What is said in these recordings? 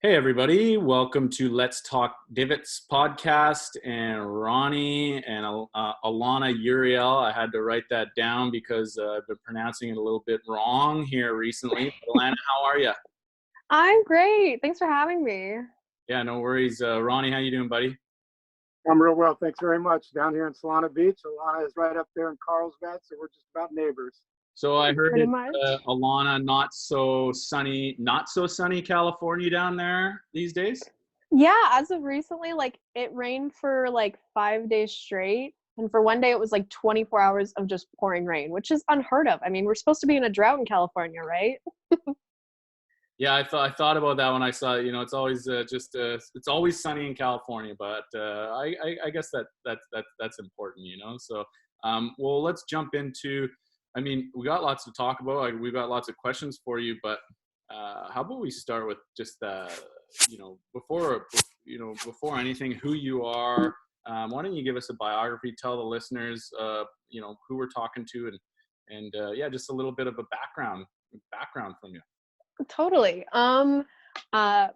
Hey everybody, welcome to Let's Talk Divots podcast, and Ronnie and Alana Uriell. I had to write that down because I've been pronouncing it a little bit wrong here recently. Alana, how are you? I'm great. Thanks for having me. Yeah, no worries. Ronnie, how you doing, buddy? I'm real well, thanks very much. Down here in Solana Beach. Alana is right up there in Carlsbad, so we're just about neighbors. So I heard Pretty it, much. Alana, not so sunny California down there these days? Yeah, as of recently, it rained for 5 days straight. And for one day, it was 24 hours of just pouring rain, which is unheard of. I mean, we're supposed to be in a drought in California, right? Yeah, I thought about that when I saw, it's always it's always sunny in California, but I guess that's important, So, well, let's jump into. I mean, we got lots to talk about. We've got lots of questions for you, but how about we start with just before anything, who you are. Why don't you give us a biography? Tell the listeners, who we're talking to, and yeah, just a little bit of a background from you. Totally. My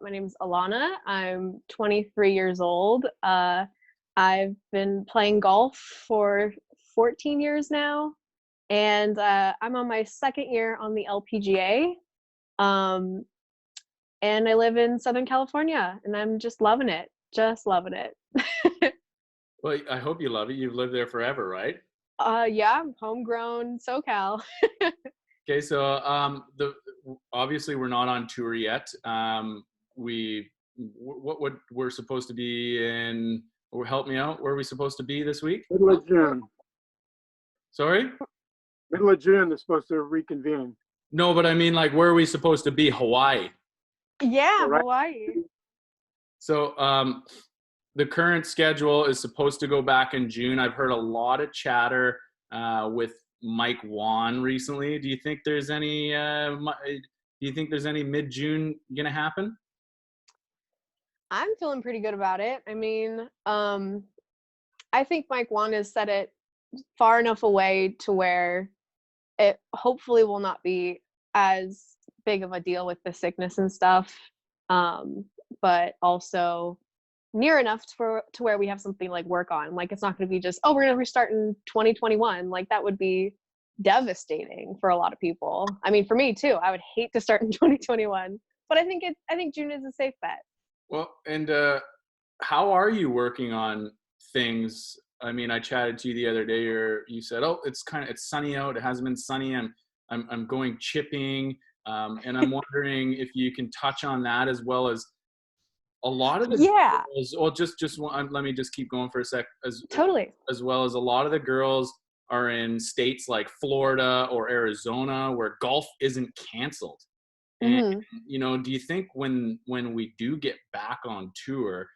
name's Alana. I'm 23 years old. I've been playing golf for 14 years now, and I'm on my second year on the LPGA. And I live in Southern California, and I'm just loving it. Just loving it. Well, I hope you love it. You've lived there forever, right? Yeah, I'm homegrown SoCal. Okay, so obviously we're not on tour yet. We're supposed to be in, or help me out, where are we supposed to be this week? Middle of June. Sorry? Middle of June, they're supposed to reconvene. No, but I mean, where are we supposed to be? Hawaii. Yeah, Right. Hawaii. So the current schedule is supposed to go back in June. I've heard a lot of chatter with Mike Wan recently. Do you think there's any mid-June gonna happen? I'm feeling pretty good about it. I mean, I think Mike Wan has set it far enough away to where it hopefully will not be as big of a deal with the sickness and stuff, but also near enough to where we have something work on. It's not going to be just, oh, we're going to restart in 2021. That would be devastating for a lot of people. I mean, for me too. I would hate to start in 2021, but I think June is a safe bet. Well, and how are you working on things? I mean, I chatted to you the other day. You said, "Oh, it's sunny out. It hasn't been sunny. I'm going chipping," and I'm wondering if you can touch on that as well as a lot of the girls. Well, let me just keep going for a sec. Totally. As well as a lot of the girls are in states like Florida or Arizona where golf isn't canceled. And, do you think when we do get back on tour,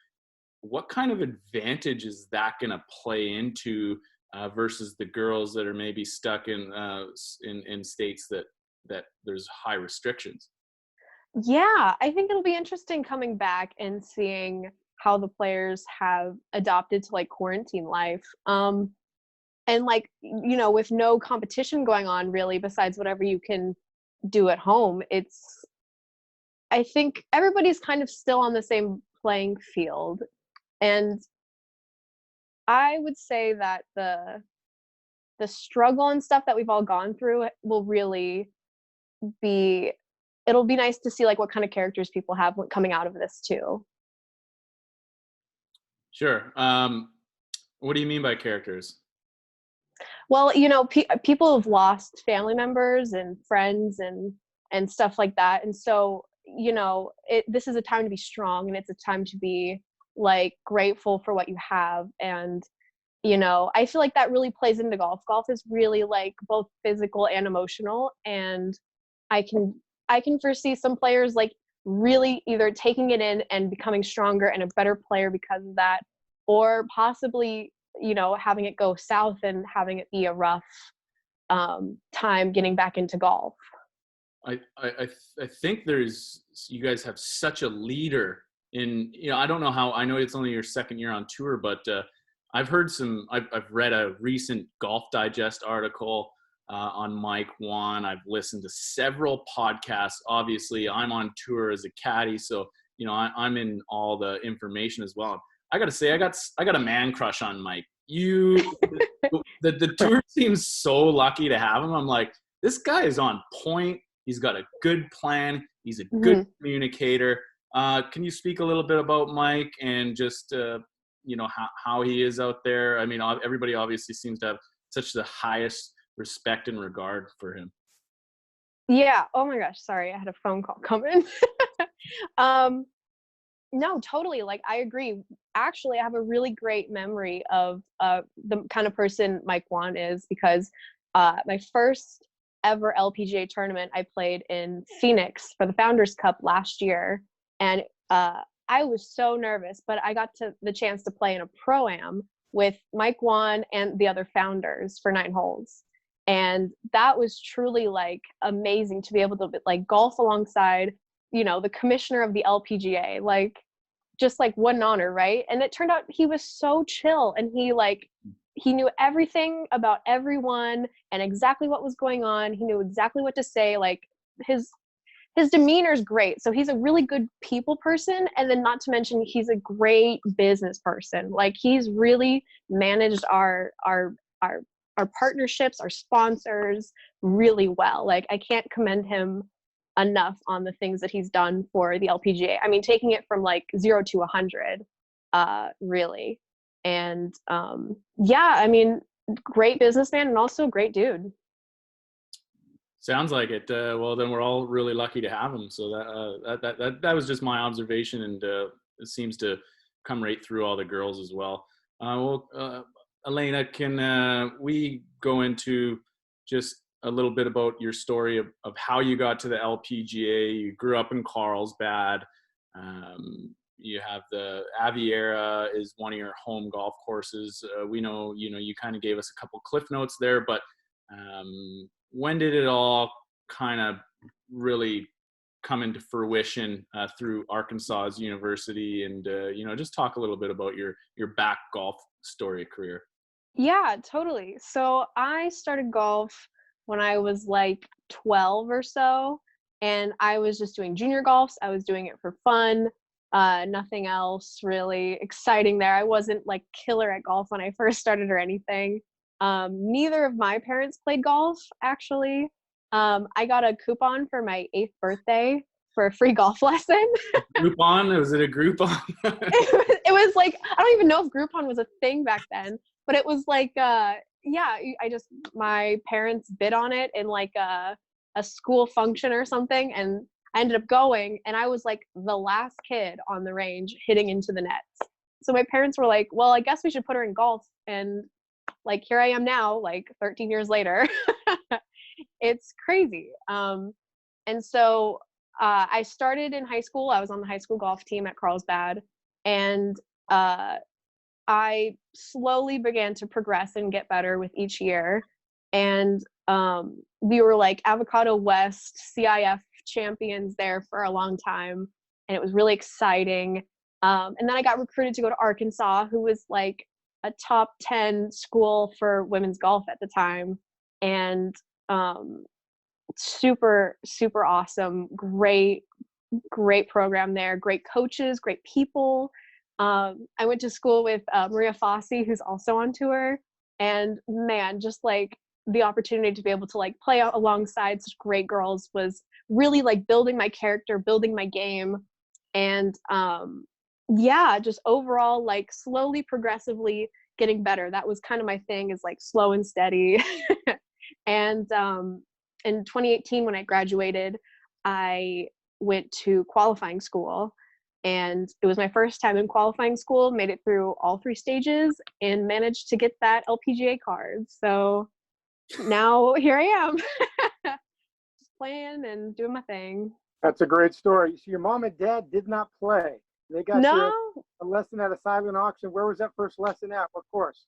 what kind of advantage is that going to play into versus the girls that are maybe stuck in states that there's high restrictions? Yeah, I think it'll be interesting coming back and seeing how the players have adopted to quarantine life. And with no competition going on really besides whatever you can do at home, I think everybody's kind of still on the same playing field. And I would say that the struggle and stuff that we've all gone through will really it'll be nice to see what kind of characters people have coming out of this too. Sure. What do you mean by characters? Well, people have lost family members and friends and stuff like that. And so, this is a time to be strong, and it's a time to be grateful for what you have. And, I feel like that really plays into golf. Golf is really both physical and emotional. And I can foresee some players really either taking it in and becoming stronger and a better player because of that, or possibly, having it go south and having it be a rough time getting back into golf. I think you guys have such a leader in, I don't know how, I know it's only your second year on tour, but I've read a recent Golf Digest article on Mike Wan. I've listened to several podcasts. Obviously, I'm on tour as a caddy, so I'm in all the information as well. I gotta say, I got a man crush on Mike. The tour seems so lucky to have him. I'm like, this guy is on point. He's got a good plan. He's a good communicator. Can you speak a little bit about Mike and just how he is out there? I mean, everybody obviously seems to have such the highest respect and regard for him. Yeah. Oh my gosh. Sorry, I had a phone call coming. No, totally. Like, I agree. Actually, I have a really great memory of the kind of person Mike Wan is, because my first ever LPGA tournament I played in Phoenix for the Founders Cup last year, and I was so nervous, but I got the chance to play in a pro-am with Mike Wan and the other founders for 9 holes. And that was truly like amazing to be able to like golf alongside, the commissioner of the LPGA. Like, just like, what an honor, right? And it turned out he was so chill, and he knew everything about everyone and exactly what was going on. He knew exactly what to say. Like, his demeanor is great. So he's a really good people person. And then, not to mention, he's a great business person. Like, he's really managed our partnerships, our sponsors really well. Like, I can't commend him enough on the things that he's done for the LPGA. I mean, taking it from like 0 to 100, really. And yeah, I mean, great businessman and also great dude. Sounds like it. Well, then we're all really lucky to have him. So that was just my observation, and it seems to come right through all the girls as well. Alana, can we go into just a little bit about your story of how you got to the LPGA? You grew up in Carlsbad. You have the Aviera is one of your home golf courses. We know, you kind of gave us a couple cliff notes there, but when did it all kind of really come into fruition through Arkansas University? And, just talk a little bit about your back golf story career. Yeah, totally. So I started golf when I was like 12 or so, and I was just doing junior golfs. I was doing it for fun. Nothing else really exciting there. I wasn't like killer at golf when I first started or anything. Neither of my parents played golf, actually. I got a coupon for my 8th birthday for a free golf lesson. Groupon? Was it a Groupon? It was like, I don't even know if Groupon was a thing back then, but it was like, yeah, my parents bid on it in like a school function or something, and I ended up going, and I was like the last kid on the range hitting into the nets. So my parents were like, well, I guess we should put her in golf. And like, here I am now, like 13 years later. It's crazy. And so I started in high school. I was on the high school golf team at Carlsbad, and I slowly began to progress and get better with each year. And we were like Avocado West CIF champions there for a long time, and it was really exciting. And then I got recruited to go to Arkansas, who was like a top 10 school for women's golf at the time. And super, super awesome, great program there, great coaches, great people. I went to school with Maria Fossey, who's also on tour, and man, just like the opportunity to be able to like play alongside such great girls was really like building my character, building my game. And yeah, just overall like slowly, progressively getting better. That was kind of my thing, is like slow and steady. And in 2018, when I graduated, I went to qualifying school, and it was my first time in qualifying school, made it through all 3 stages, and managed to get that LPGA card. So now here I am, just playing and doing my thing. That's a great story. So your mom and dad did not play. They got you a lesson at a silent auction. Where was that first lesson at? What course?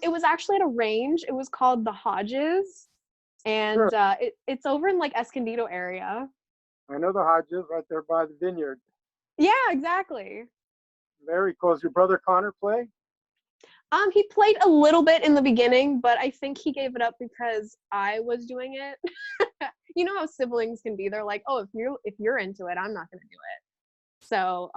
It was actually at a range. It was called the Hodges, and Sure. it's over in like Escondido area. I know the Hodges, right there by the vineyard. Yeah, exactly. Very close. Your brother Connor play? He played a little bit in the beginning, but I think he gave it up because I was doing it. You know how siblings can be. They're like, oh, if you're into it, I'm not going to do it. So,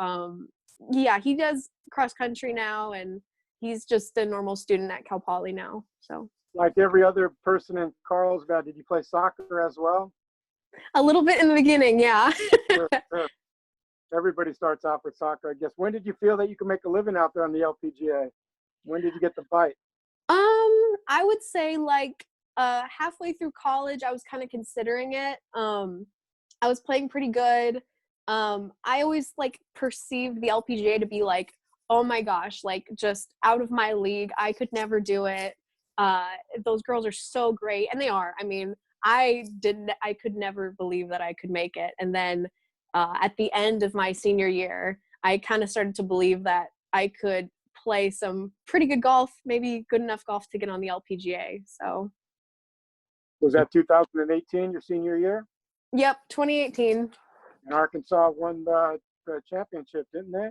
yeah, he does cross country now, and he's just a normal student at Cal Poly now. So, Like every other person in Carlsbad, did you play soccer as well? a little bit in the beginning, yeah. Sure, sure. Everybody starts off with soccer, I guess. When did you feel that you could make a living out there on the LPGA? When did you get the bite? I would say like halfway through college, I was kind of considering it. I was playing pretty good. I always like perceived the LPGA to be like, oh my gosh, like just out of my league. I could never do it. Those girls are so great, and they are. I mean, I could never believe that I could make it. And then at the end of my senior year, I kind of started to believe that I could play some pretty good golf, maybe good enough golf to get on the LPGA. So Was that 2018, your senior year? yep, 2018. And Arkansas won the championship, didn't they?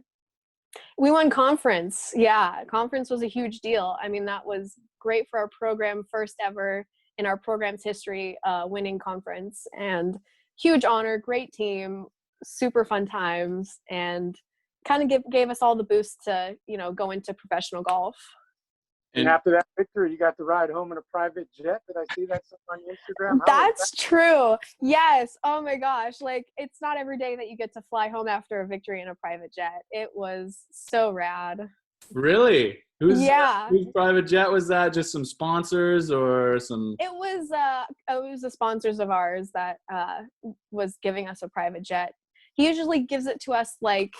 We won conference. Yeah, conference was a huge deal. I mean, that was great for our program, first ever in our program's history, winning conference, and huge honor, great team, super fun times, and kind of gave us all the boost to, go into professional golf. And after that victory, you got to ride home in a private jet. Did I see that on Instagram? That's true. Yes. Oh my gosh. Like, it's not every day that you get to fly home after a victory in a private jet. It was so rad. Really? Whose private jet was that? Just some sponsors or some? It was the sponsors of ours that was giving us a private jet. He usually gives it to us like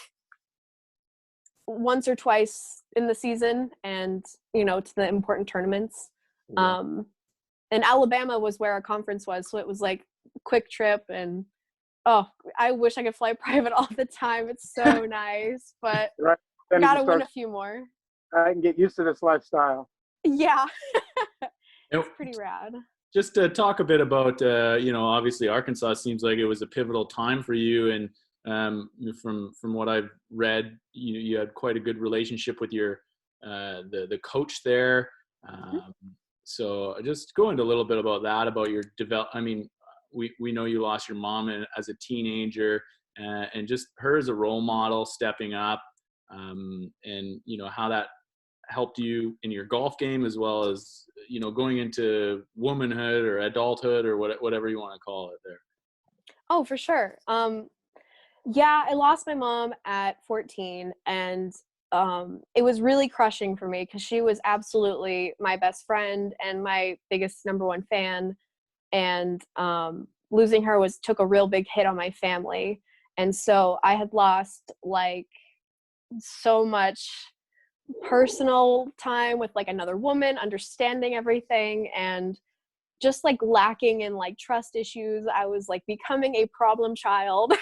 once or twice in the season, and to the important tournaments. Yeah. And Alabama was where our conference was, so it was like quick trip, and I wish I could fly private all the time. It's so nice, but right. Gotta win a few more. I can get used to this lifestyle. Yeah. It's pretty rad. Just to talk a bit about obviously Arkansas seems like it was a pivotal time for you, and from what I've read, you had quite a good relationship with your the coach there. So just go into a little bit about that, about your I mean, we know you lost your mom as a teenager, and just her as a role model stepping up, and how that helped you in your golf game, as well as going into womanhood or adulthood or whatever you want to call it there. Oh, for sure. Yeah, I lost my mom at 14, and it was really crushing for me because she was absolutely my best friend and my biggest number one fan. And losing her took a real big hit on my family. And so I had lost like so much personal time with like another woman, understanding everything, and just like lacking in like trust issues. I was like becoming a problem child.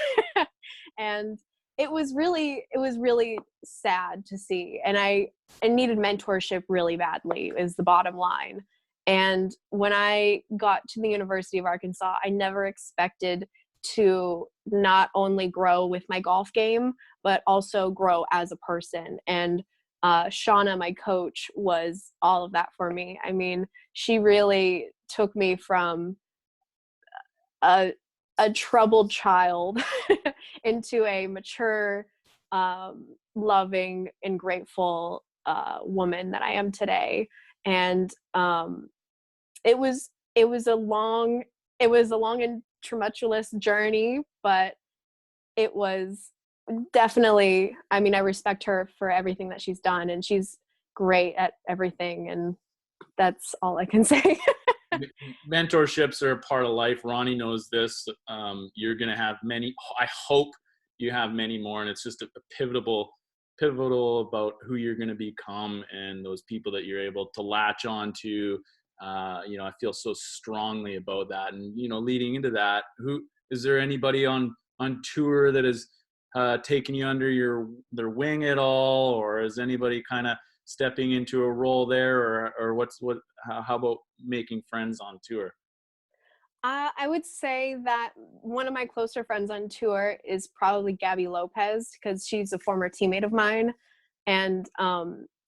And it was really sad to see. And I needed mentorship really badly, is the bottom line. And when I got to the University of Arkansas, I never expected to not only grow with my golf game, but also grow as a person. And Shauna, my coach, was all of that for me. I mean, she really took me from a troubled child into a mature, loving, and grateful woman that I am today. And it was a long and tumultuous journey, but it was definitely, I mean, I respect her for everything that she's done, and she's great at everything, and that's all I can say. Mentorships are a part of life. Ronnie knows this. You're going to have many. I hope you have many more, and it's just a pivotal about who you're going to become and those people that you're able to latch on to. I feel so strongly about that. And, leading into that, is there anybody on tour that has taken you under their wing at all, or is anybody kind of stepping into a role there, or how about making friends on tour? I would say that one of my closer friends on tour is probably Gabby Lopez, because she's a former teammate of mine, and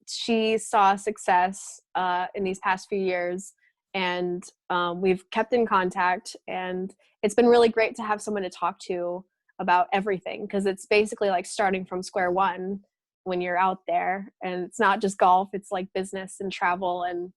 she saw success in these past few years, and we've kept in contact, and it's been really great to have someone to talk to about everything, because it's basically like starting from square one when you're out there. And it's not just golf, it's like business and travel and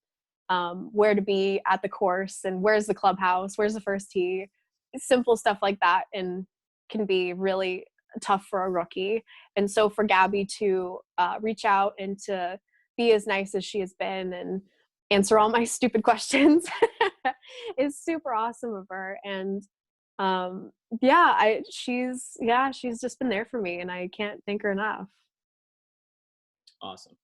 where to be at the course and where's the clubhouse, where's the first tee, simple stuff like that, and can be really tough for a rookie. And so for Gabby to reach out and to be as nice as she has been and answer all my stupid questions is super awesome of her. And she's just been there for me, and I can't thank her enough. Awesome.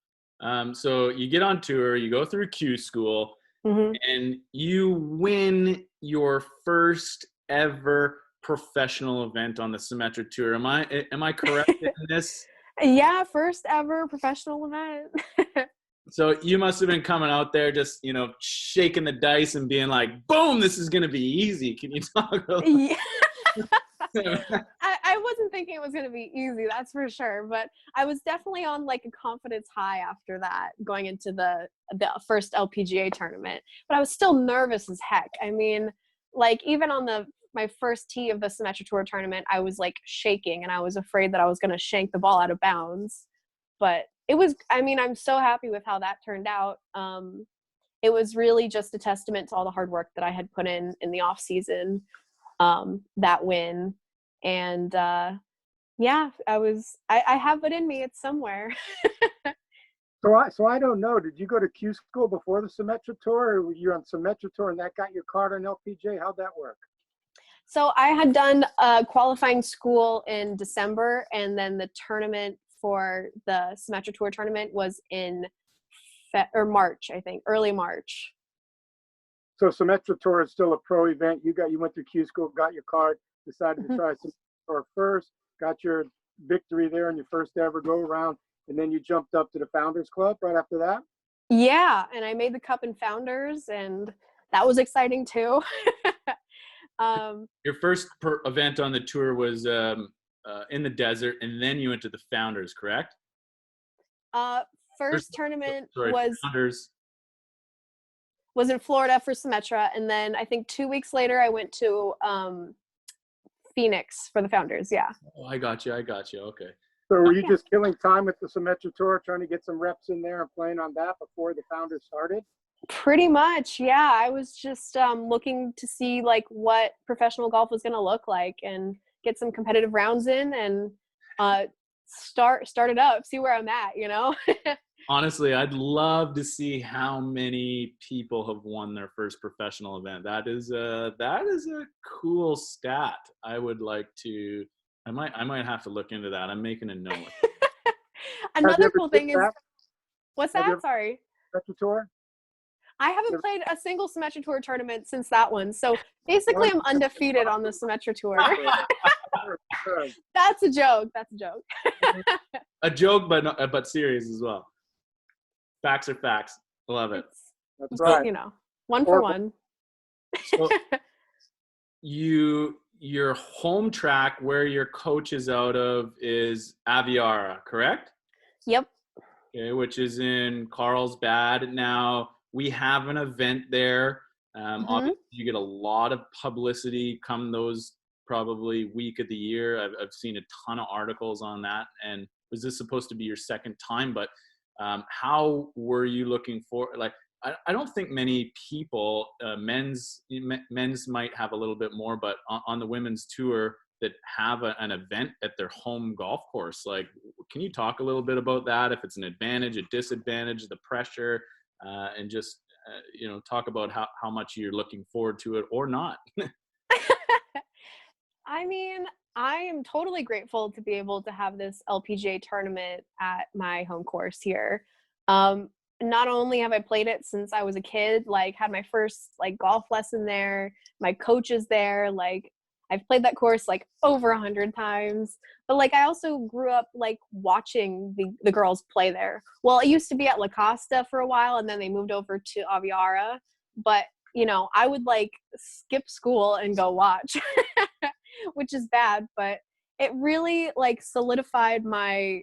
So you get on tour, you go through Q school, and you win your first ever professional event on the Symetra Tour. Am I correct in this? Yeah, first ever professional event. So you must have been coming out there just, shaking the dice and being like, boom, this is going to be easy. Can you talk about Yeah. I wasn't thinking it was going to be easy, that's for sure. But I was definitely on like a confidence high after that, going into the first LPGA tournament. But I was still nervous as heck. I mean, like even on my first tee of the Symetra Tour tournament, I was like shaking, and I was afraid that I was going to shank the ball out of bounds. But I'm so happy with how that turned out. It was really just a testament to all the hard work that I had put in the off season, that win. And I have it in me. It's somewhere. So I don't know. Did you go to Q school before the Symetra Tour, or were you on Symetra Tour and that got your card on LPGA? How'd that work? So I had done qualifying school in December, and then the tournament for the Symetra Tour tournament was in March, I think, early March. So Symetra Tour is still a pro event. You went through Q school, got your card, decided to try Symetra Tour first, got your victory there in your first ever go around, and then you jumped up to the Founders Club right after that? Yeah, and I made the Cup in Founders, and that was exciting too. Your first event on the tour was in the desert, and then you went to the Founders, correct? First tournament Founders was in Florida for Symetra, and then I think 2 weeks later I went to Phoenix for the Founders. Yeah. Oh, I got you. Okay. So were you just killing time with the Symetra Tour, trying to get some reps in there and playing on that before the Founders started? Pretty much, yeah. I was just looking to see like what professional golf was going to look like and get some competitive rounds in and start it up, see where I'm at, Honestly, I'd love to see how many people have won their first professional event. That is a cool stat. I would like to. I might have to look into that. I'm making a note. Another cool thing is, what's that? Sorry. Symetra Tour? I haven't played a single Symetra Tour tournament since that one. So basically I'm undefeated on the Symetra Tour. That's a joke. A joke, but serious as well. Facts are facts. Love it. That's right. One for one. So your home track where your coach is out of is Aviara, correct? Yep. Okay, which is in Carlsbad. Now, we have an event there. Obviously, you get a lot of publicity come those probably week of the year. I've seen a ton of articles on that. And was this supposed to be your second time? But how were you looking for? Like, I don't think many people, men's might have a little bit more, but on the women's tour that have an event at their home golf course. Like, can you talk a little bit about that? If it's an advantage, a disadvantage, the pressure, and just talk about how much you're looking forward to it or not. I mean, I am totally grateful to be able to have this LPGA tournament at my home course here. Not only have I played it since I was a kid, like had my first like golf lesson there, my coach is there, like I've played that course like over 100 times, but like I also grew up like watching the girls play there. Well, it used to be at La Costa for a while, and then they moved over to Aviara, but I would like skip school and go watch, which is bad, but it really like solidified my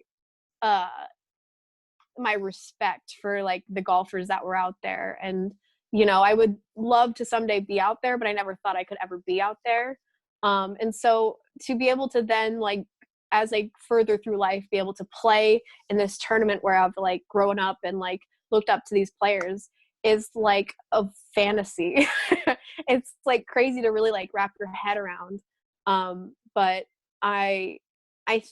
my respect for like the golfers that were out there. And I would love to someday be out there, but I never thought I could ever be out there. And so to be able to then, like, as I further through life, be able to play in this tournament where I've like grown up and like looked up to these players is like a fantasy. It's like crazy to really like wrap your head around. But I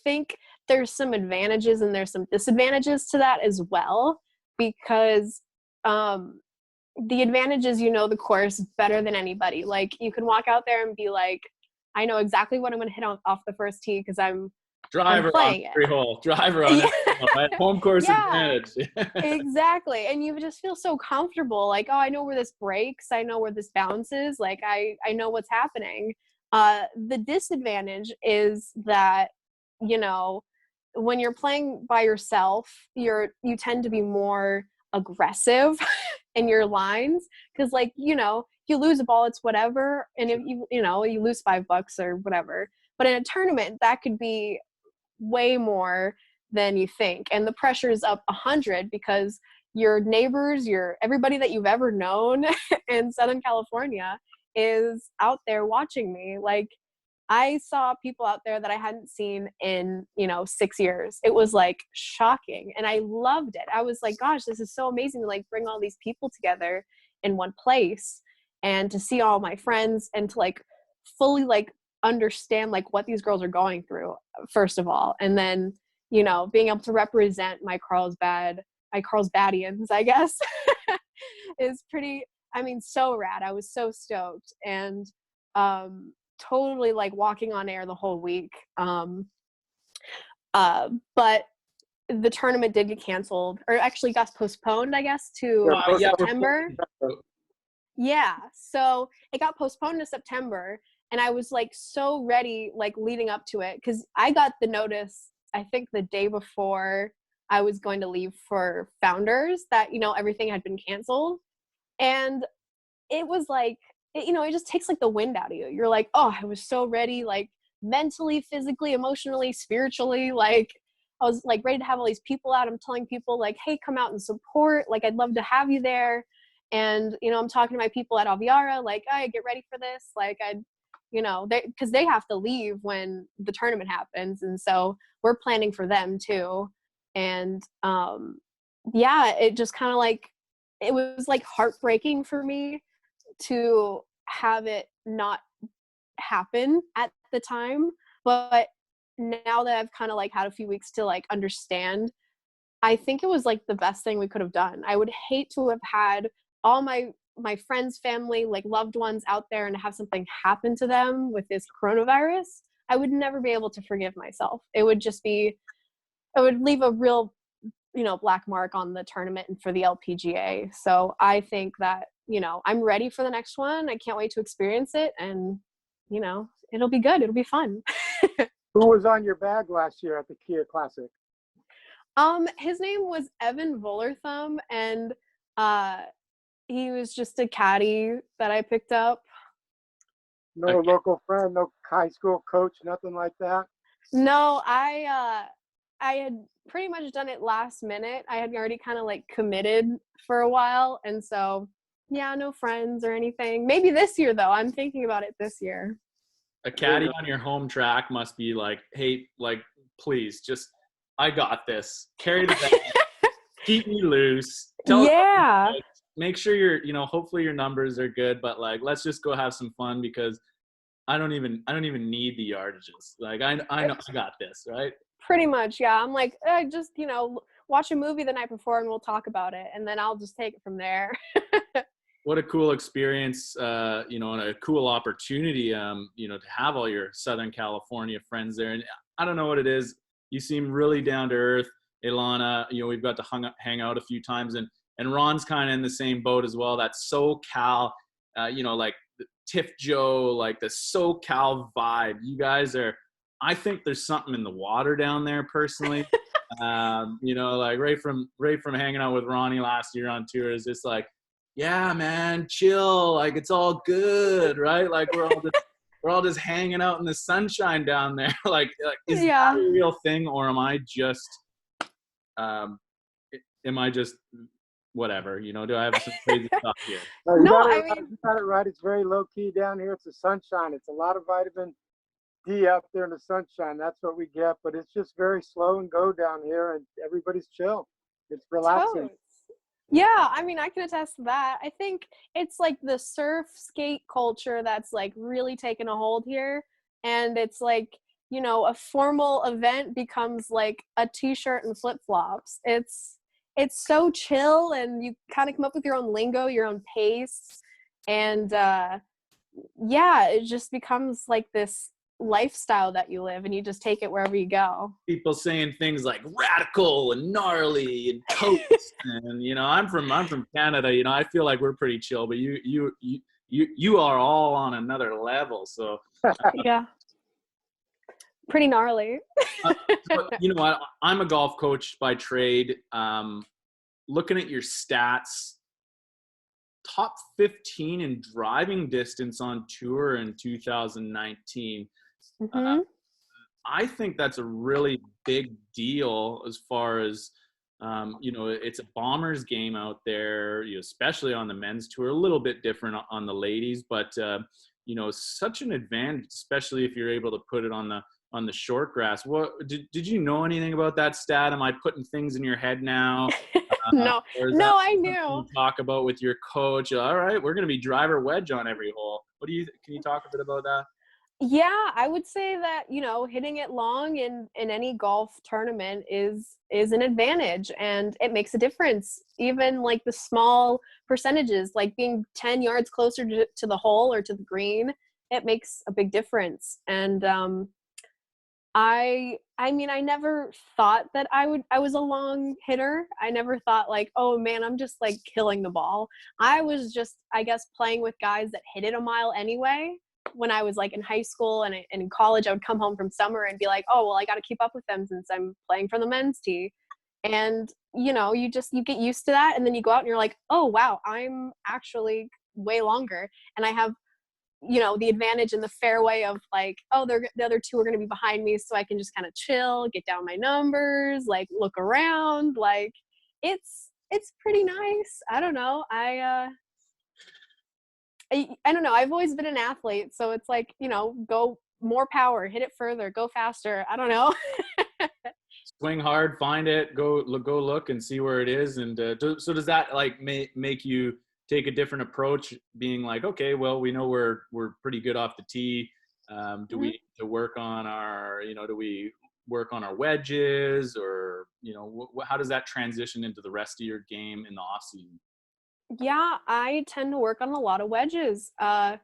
think there's some advantages and there's some disadvantages to that as well, because the advantage is, you know, the course better than anybody. Like, you can walk out there and be like, I know exactly what I'm going to hit off the first tee because I'm On playing every hole. Driver on it. every hole, right? Home course Yeah, advantage. exactly. And you just feel so comfortable. Like, oh, I know where this breaks. I know where this bounces. Like, I know what's happening. The disadvantage is that, you know, when you're playing by yourself, you tend to be more aggressive in your lines, because, like, you know, you lose a ball, it's whatever, and if you know, you lose $5 or whatever. But in a tournament, that could be way more than you think, and the pressure is up 100 because your neighbors, everybody that you've ever known in Southern California is out there watching me. Like, I saw people out there that I hadn't seen in, you know, 6 years. It was like shocking, and I loved it. I was like, gosh, this is so amazing to like bring all these people together in one place, and to see all my friends, and to like fully like understand like what these girls are going through, first of all, and then, you know, being able to represent my Carlsbadians, I guess, is pretty, I mean, so rad. I was so stoked, and totally like walking on air the whole week. But the tournament did get canceled, or actually got postponed, I guess, to September. Yeah, so it got postponed to September, and I was like so ready, like leading up to it, because I got the notice, I think the day before I was going to leave for Founders, that, you know, everything had been canceled. And it was like, you know, it just takes like the wind out of you. You're like, oh, I was so ready, like mentally, physically, emotionally, spiritually. Like, I was like ready to have all these people out. I'm telling people like, hey, come out and support. Like, I'd love to have you there. And, you know, I'm talking to my people at Aviara, like, hey, get ready for this. Like, you know, because they have to leave when the tournament happens. And so we're planning for them too. And yeah, it just kind of like, it was like heartbreaking for me to have it not happen at the time. But now that I've kind of like had a few weeks to like understand, I think it was like the best thing we could have done. I would hate to have had all my friends, family, like loved ones out there and have something happen to them with this coronavirus. I would never be able to forgive myself. It would leave a real, you know, black mark on the tournament and for the LPGA. So I think that, you know, I'm ready for the next one. I can't wait to experience it, and, you know, it'll be good. It'll be fun. Who was on your bag last year at the Kia Classic? His name was Evan Vollerthum, and he was just a caddy that I picked up. No local friend, no high school coach, nothing like that? No, I had pretty much done it last minute. I had already kind of like committed for a while, and so yeah, no friends or anything. Maybe this year though. I'm thinking about it this year. A caddy on your home track must be like, hey, like, please, just, I got this. Carry the bag. Keep me loose. Yeah. Make sure you're, you know, hopefully your numbers are good, but like, let's just go have some fun, because I don't even need the yardages. Like, I know I got this, right? Pretty much, yeah. I'm like, just, you know, watch a movie the night before and we'll talk about it, and then I'll just take it from there. What a cool experience, you know, and a cool opportunity, you know, to have all your Southern California friends there. And I don't know what it is. You seem really down to earth, Alana. You know, we've got to hang out a few times, and Ron's kind of in the same boat as well. That SoCal, you know, like Tiff Joe, like the SoCal vibe. You guys are, I think there's something in the water down there personally. You know, like right from hanging out with Ronnie last year on tour, is just like, yeah, man, chill. Like, it's all good, right? Like, we're all just hanging out in the sunshine down there. like is that a real thing, or am I just whatever, do I have some crazy stuff here? No, No, you got it right. It's very low key down here. It's the sunshine. It's a lot of vitamin D out there in the sunshine. That's what we get. But it's just very slow and go down here, and everybody's chill. It's relaxing. totes. Yeah, I mean, I can attest to that. I think it's like the surf skate culture that's like really taken a hold here. And it's like, a formal event becomes like a t-shirt and flip-flops. It's so chill, and you kind of come up with your own lingo, your own pace. And yeah, it just becomes like this lifestyle that you live, and you just take it wherever you go. People saying things like radical and gnarly and totes, and I'm from Canada. I feel like we're pretty chill, but you are all on another level. So Yeah, pretty gnarly. so, I'm a golf coach by trade. Looking at your stats, top 15 in driving distance on tour in 2019. Mm-hmm. I think that's a really big deal as far as, it's a bomber's game out there, especially on the men's tour, a little bit different on the ladies, but, such an advantage, especially if you're able to put it on the short grass. What did you know anything about that stat? Am I putting things in your head now? No, I knew. You talk about with your coach. All right, we're going to be driver wedge on every hole. Can you talk a bit about that? Yeah, I would say that, hitting it long in any golf tournament is an advantage, and it makes a difference. Even like the small percentages, like being 10 yards closer to the hole or to the green, it makes a big difference. And I mean, I never thought that I was a long hitter. I never thought like, oh man, I'm just like killing the ball. I was just, I guess, playing with guys that hit it a mile anyway. When I was like in high school and in college, I would come home from summer and be like, oh, well, I got to keep up with them since I'm playing for the men's tee. And, you get used to that. And then you go out and you're like, oh, wow, I'm actually way longer. And I have, the advantage in the fairway of like, oh, the other two are going to be behind me. So I can just kind of chill, get down my numbers, like look around. Like it's pretty nice. I don't know. I don't know. I've always been an athlete, so it's like, go more power, hit it further, go faster. I don't know. Swing hard, find it, go look and see where it is. And so does that like make you take a different approach, being like, okay, well, we know we're pretty good off the tee. Do we need to work on our, do we work on our wedges, or, how does that transition into the rest of your game in the off season? Yeah, I tend to work on a lot of wedges. I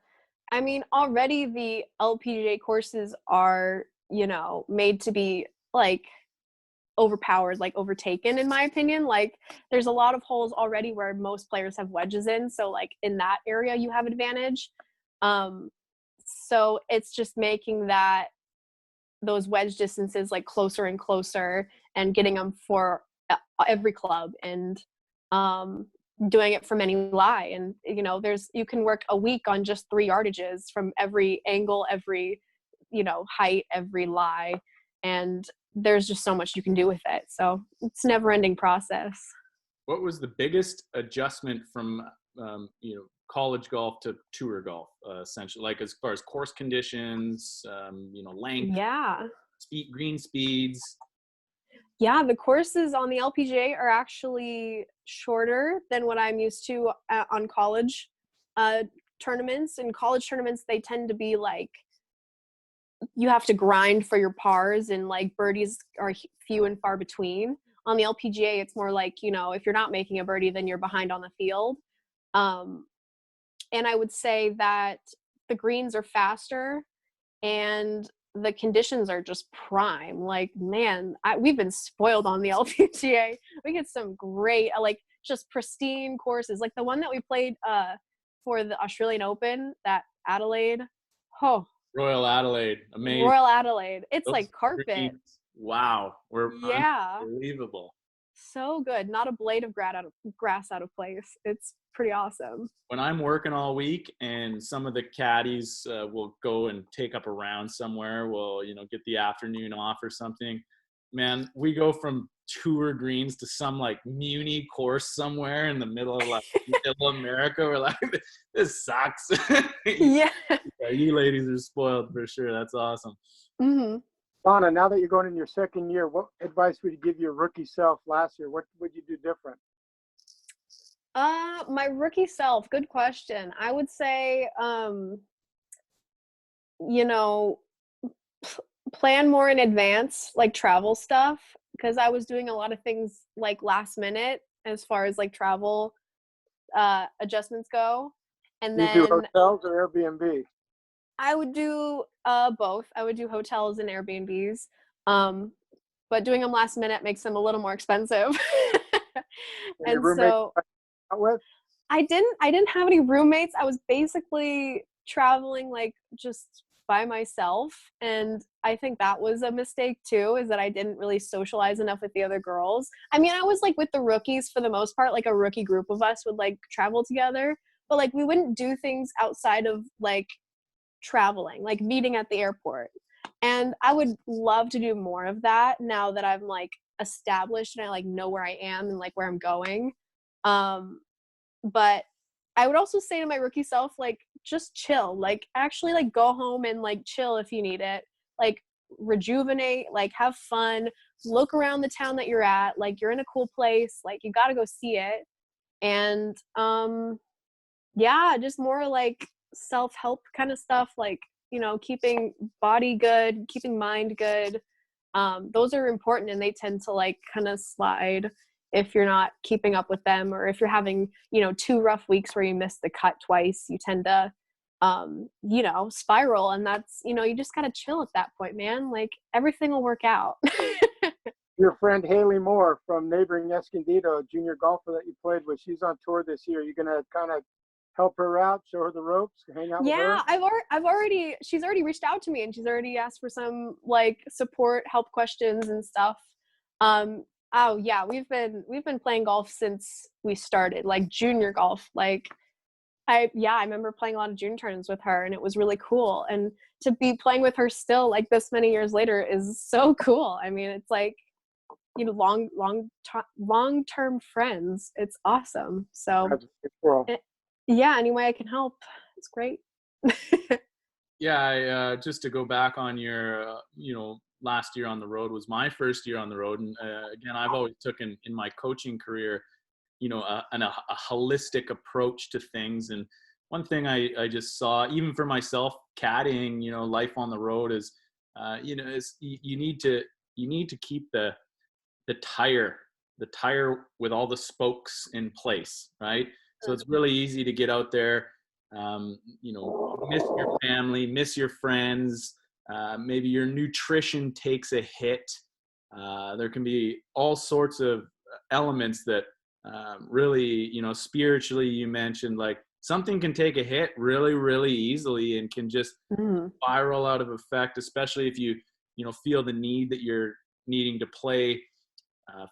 mean, already the LPGA courses are, made to be like overpowered, like overtaken, in my opinion. Like there's a lot of holes already where most players have wedges in. So like in that area, you have advantage. So it's just making those wedge distances like closer and closer, and getting them for every club, and doing it from any lie. And you can work a week on just 3 yardages from every angle, every height, every lie, and there's just so much you can do with it. So it's a never-ending process. What was the biggest adjustment from college golf to tour golf, essentially, like as far as course conditions, length, green speeds? Yeah, the courses on the LPGA are actually shorter than what I'm used to on college tournaments. In college tournaments, they tend to be like, you have to grind for your pars, and like birdies are few and far between. On the LPGA, it's more like, if you're not making a birdie, then you're behind on the field. And I would say that the greens are faster, and the conditions are just prime. Like, man, we've been spoiled on the LPGA. We get some great, like, just pristine courses. Like the one that we played for the Australian Open, that Adelaide. Oh, Royal Adelaide, amazing. Royal Adelaide. It's those like carpet. Greens, wow, we're unbelievable. So good. Not a blade of grass out of place. It's pretty awesome. When I'm working all week and some of the caddies will go and take up a round somewhere, we'll, get the afternoon off or something. man, we go from tour greens to some like muni course somewhere in the middle of like middle America. We're like, this sucks. Yeah. You ladies are spoiled for sure. That's awesome. Mm-hmm. Alana, now that you're going in your second year, what advice would you give your rookie self last year? What would you do different? My rookie self, good question. I would say, you know, plan more in advance, like travel stuff, because I was doing a lot of things like last minute as far as like travel adjustments go. And Do you do then hotels or Airbnb? I would do both. I would do hotels and Airbnbs. But doing them last minute makes them a little more expensive. Any And roommates so out with? I didn't have any roommates. I was basically traveling like just by myself, and I think that was a mistake too, is that I didn't really socialize enough with the other girls. I mean, I was like with the rookies for the most part, like a rookie group of us would like travel together, but like we wouldn't do things outside of like traveling, like meeting at the airport. And I would love to do more of that now that I'm like established and I like know where I am and like where I'm going. But I would also say to my rookie self, like, just chill, like actually like go home and like chill if you need it, like rejuvenate, like have fun, look around the town that you're at, like you're in a cool place, like you got to go see it. And yeah, just more like self-help kind of stuff, like, you know, keeping body good, keeping mind good. Those are important, and they tend to like kind of slide if you're not keeping up with them, or if you're having, you know, 2 rough weeks where you miss the cut twice, you tend to you know, spiral. And that's, you know, you just gotta chill at that point, man. Like everything will work out. Your friend Haley Moore from neighboring Escondido, a junior golfer that you played with, she's on tour this year. You're gonna kind of help her out, show her the ropes, hang out with her? Yeah, she's already reached out to me, and she's already asked for some like support, help questions and stuff. Oh yeah, we've been playing golf since we started, like junior golf. Like I remember playing a lot of junior tournaments with her, and it was really cool. And to be playing with her still like this many years later is so cool. I mean, it's like, you know, long-term friends. It's awesome. So That's cool. yeah, any way I can help, it's great. Yeah, just to go back on your, you know, last year on the road was my first year on the road. And again, I've always taken in my coaching career, you know, a holistic approach to things. And one thing I just saw, even for myself, caddying, you know, life on the road is, you know, is you need to keep the tire with all the spokes in place, right? So it's really easy to get out there, you know, miss your family, miss your friends. Maybe your nutrition takes a hit. There can be all sorts of elements that really, you know, spiritually, you mentioned, like something can take a hit really, really easily and can just spiral out of effect, especially if you know, feel the need that you're needing to play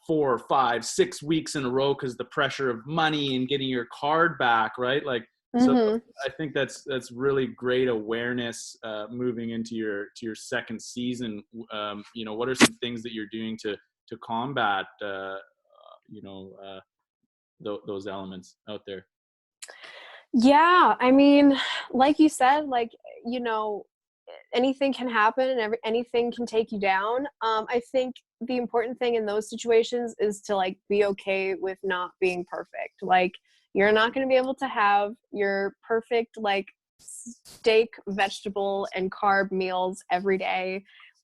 4, 5, 6 weeks in a row because the pressure of money and getting your card back, right? Like, so I think that's really great awareness moving into your second season. You know, what are some things that you're doing to combat you know, those elements out there? Yeah, I mean, like you said, like, you know, anything can happen and anything can take you down. I think the important thing in those situations is to like be okay with not being perfect. Like, you're not going to be able to have your perfect like steak, vegetable, and carb meals every day.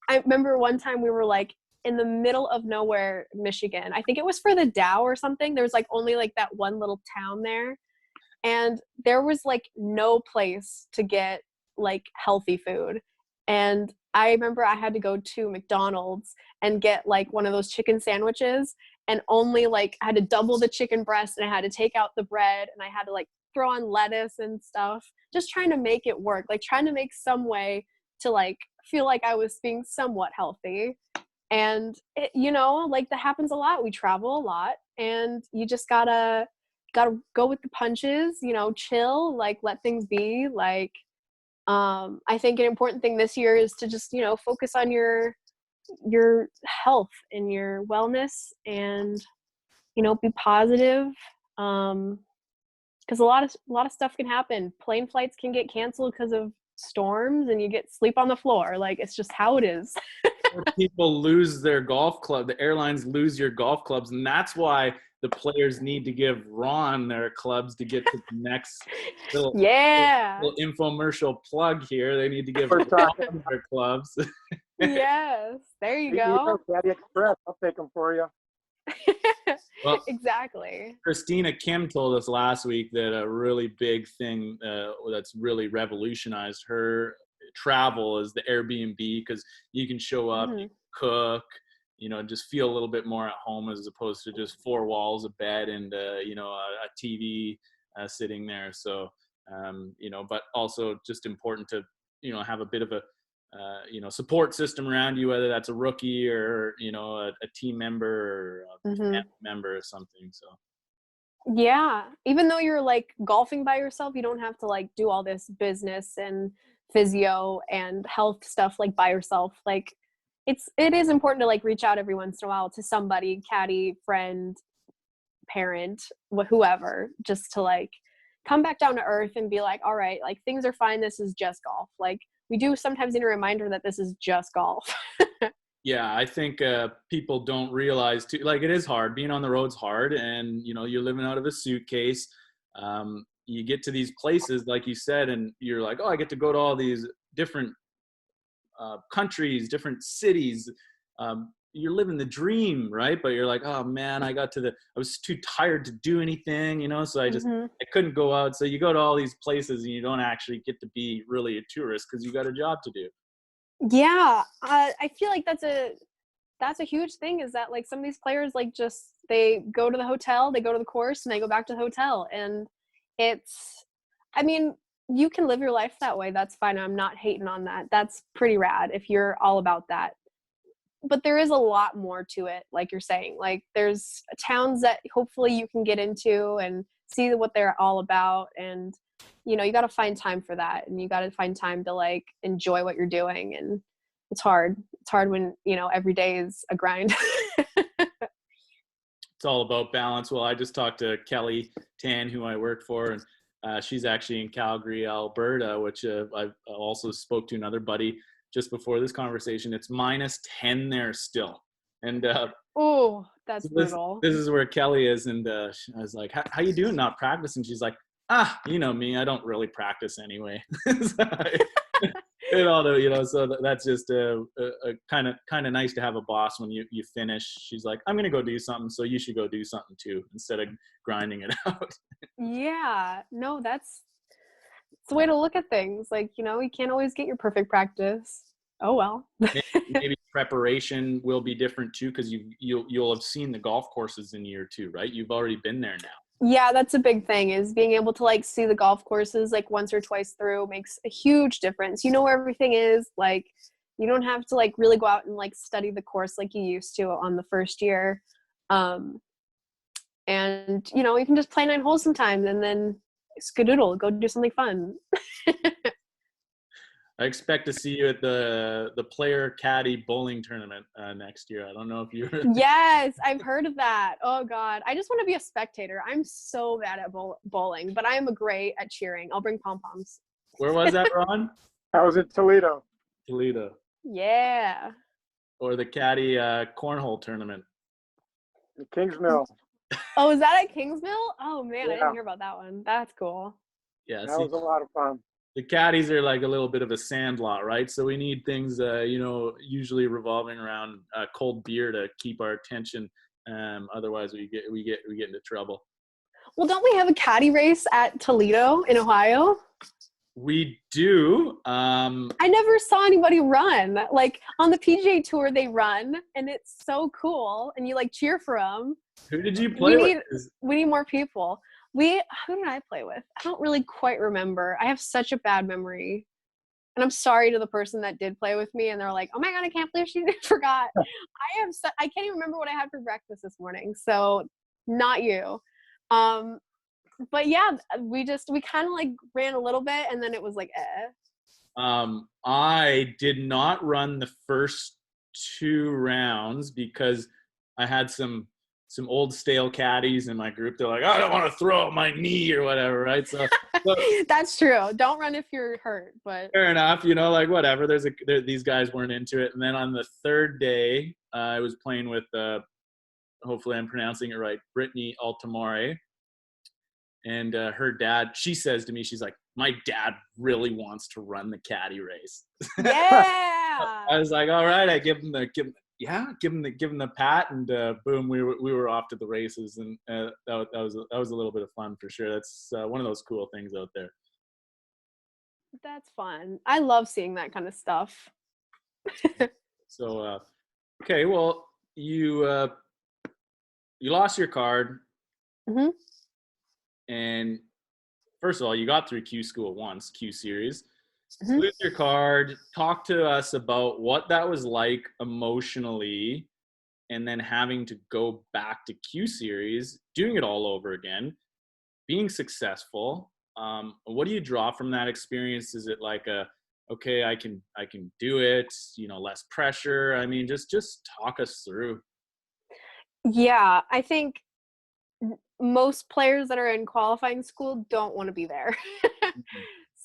I remember one time we were like in the middle of nowhere, Michigan. I think it was for the Dow or something. There was like only like that one little town there, and there was like no place to get like healthy food. And I remember I had to go to McDonald's and get like one of those chicken sandwiches, and only like I had to double the chicken breast, and I had to take out the bread, and I had to like throw on lettuce and stuff, just trying to make it work, like trying to make some way to like feel like I was being somewhat healthy. And it, you know, like that happens a lot. We travel a lot, and you just gotta go with the punches, you know, chill, like let things be. Like I think an important thing this year is to just, you know, focus on your your health and your wellness, and be positive. Because a lot of stuff can happen. Plane flights can get canceled because of storms, and you get sleep on the floor. Like, it's just how it is. Or people lose their golf club. The airlines lose your golf clubs, and that's why the players need to give Ron their clubs to get to the next little infomercial plug here. They need to give Ron their clubs. Yes, there you go. Caddy Express, I'll take them for you. Well, exactly. Christina Kim told us last week that a really big thing that's really revolutionized her travel is the Airbnb, because you can show up, you cook, just feel a little bit more at home as opposed to just four walls, a bed, and a TV sitting there. So but also just important to have a bit of a support system around you, whether that's a rookie or a team member or a family member or something. So yeah, even though you're like golfing by yourself, you don't have to like do all this business and physio and health stuff like by yourself. Like, it is important to like reach out every once in a while to somebody, caddy, friend, parent, whoever, just to like come back down to earth and be like, all right, like things are fine. This is just golf. Like, we do sometimes need a reminder that this is just golf. Yeah, I think people don't realize too, like, it is hard. Being on the road's hard, and you're living out of a suitcase. You get to these places, like you said, and you're like, oh, I get to go to all these different countries, different cities. You're living the dream, right? But you're like, oh man, I was too tired to do anything, so I couldn't go out. So you go to all these places and you don't actually get to be really a tourist because you got a job to do. Yeah, I feel like that's a huge thing, is that like some of these players, like, just they go to the hotel, they go to the course, and they go back to the hotel. And I mean, you can live your life that way. That's fine. I'm not hating on that. That's pretty rad if you're all about that. But there is a lot more to it, like you're saying. Like, there's towns that hopefully you can get into and see what they're all about. And, you got to find time for that. And you got to find time to, like, enjoy what you're doing. And it's hard. It's hard when, every day is a grind. It's all about balance. Well, I just talked to Kelly Tan, who I work for, and she's actually in Calgary, Alberta, which I also spoke to another buddy just before this conversation. It's -10 there still. And oh, that's brutal. This is where Kelly is. And I was like, how you doing not practicing? She's like, you know me, I don't really practice anyway. So that's just a kind of nice to have a boss when you finish. She's like, I'm gonna go do something, so you should go do something too, instead of grinding it out. Yeah, no, it's the way to look at things. Like, you can't always get your perfect practice. Oh well. maybe preparation will be different too, because you'll have seen the golf courses in year 2, right? You've already been there now. Yeah, that's a big thing, is being able to like see the golf courses like once or twice through makes a huge difference. You know where everything is. Like, you don't have to like really go out and like study the course like you used to on the first year. And you can just play 9 holes sometimes and then skedoodle, go do something fun. I expect to see you at the player caddy bowling tournament next year. I don't know if you're. Yes, I've heard of that. Oh God, I just want to be a spectator. I'm so bad at bowling, but I am great at cheering. I'll bring pom poms. Where was that, Ron? I was in Toledo. Toledo. Yeah. Or the caddy cornhole tournament. In Kingsmill. Oh, is that at Kingsmill? Oh man, Yeah. I didn't hear about that one. That's cool. Yeah, that was a lot of fun. The caddies are like a little bit of a sandlot, right? So we need things, usually revolving around cold beer to keep our attention. Otherwise, we get into trouble. Well, don't we have a caddy race at Toledo in Ohio? We do. I never saw anybody run. Like, on the PGA Tour, they run, and it's so cool. And you like cheer for them. Who did you play with? We need more people. Who did I play with? I don't really quite remember. I have such a bad memory. And I'm sorry to the person that did play with me. And they're like, oh my God, I can't believe she forgot. I can't even remember what I had for breakfast this morning. So not you. But yeah, we kind of like ran a little bit, and then it was like, I did not run the first 2 rounds because I had some old stale caddies in my group. They're like, I don't want to throw out my knee or whatever, right? So That's true. Don't run if you're hurt, but fair enough, like whatever. These guys weren't into it. And then on the 3rd day, I was playing with hopefully I'm pronouncing it right, Brittany Altamare. And her dad, she says to me, she's like, my dad really wants to run the caddy race. yeah. I was like, all right. I give him the pat, and boom, we were off to the races, and that was a little bit of fun for sure. That's one of those cool things out there. That's fun. I love seeing that kind of stuff. So okay, well, you lost your card. Mm-hmm. And first of all, you got through Q school once, Q series. Mm-hmm. Lose your card. Talk to us about what that was like emotionally, and then having to go back to Q series, doing it all over again, being successful. What do you draw from that experience? Is it like okay, I can do it, less pressure? I mean, just talk us through. Yeah, I think most players that are in qualifying school don't want to be there.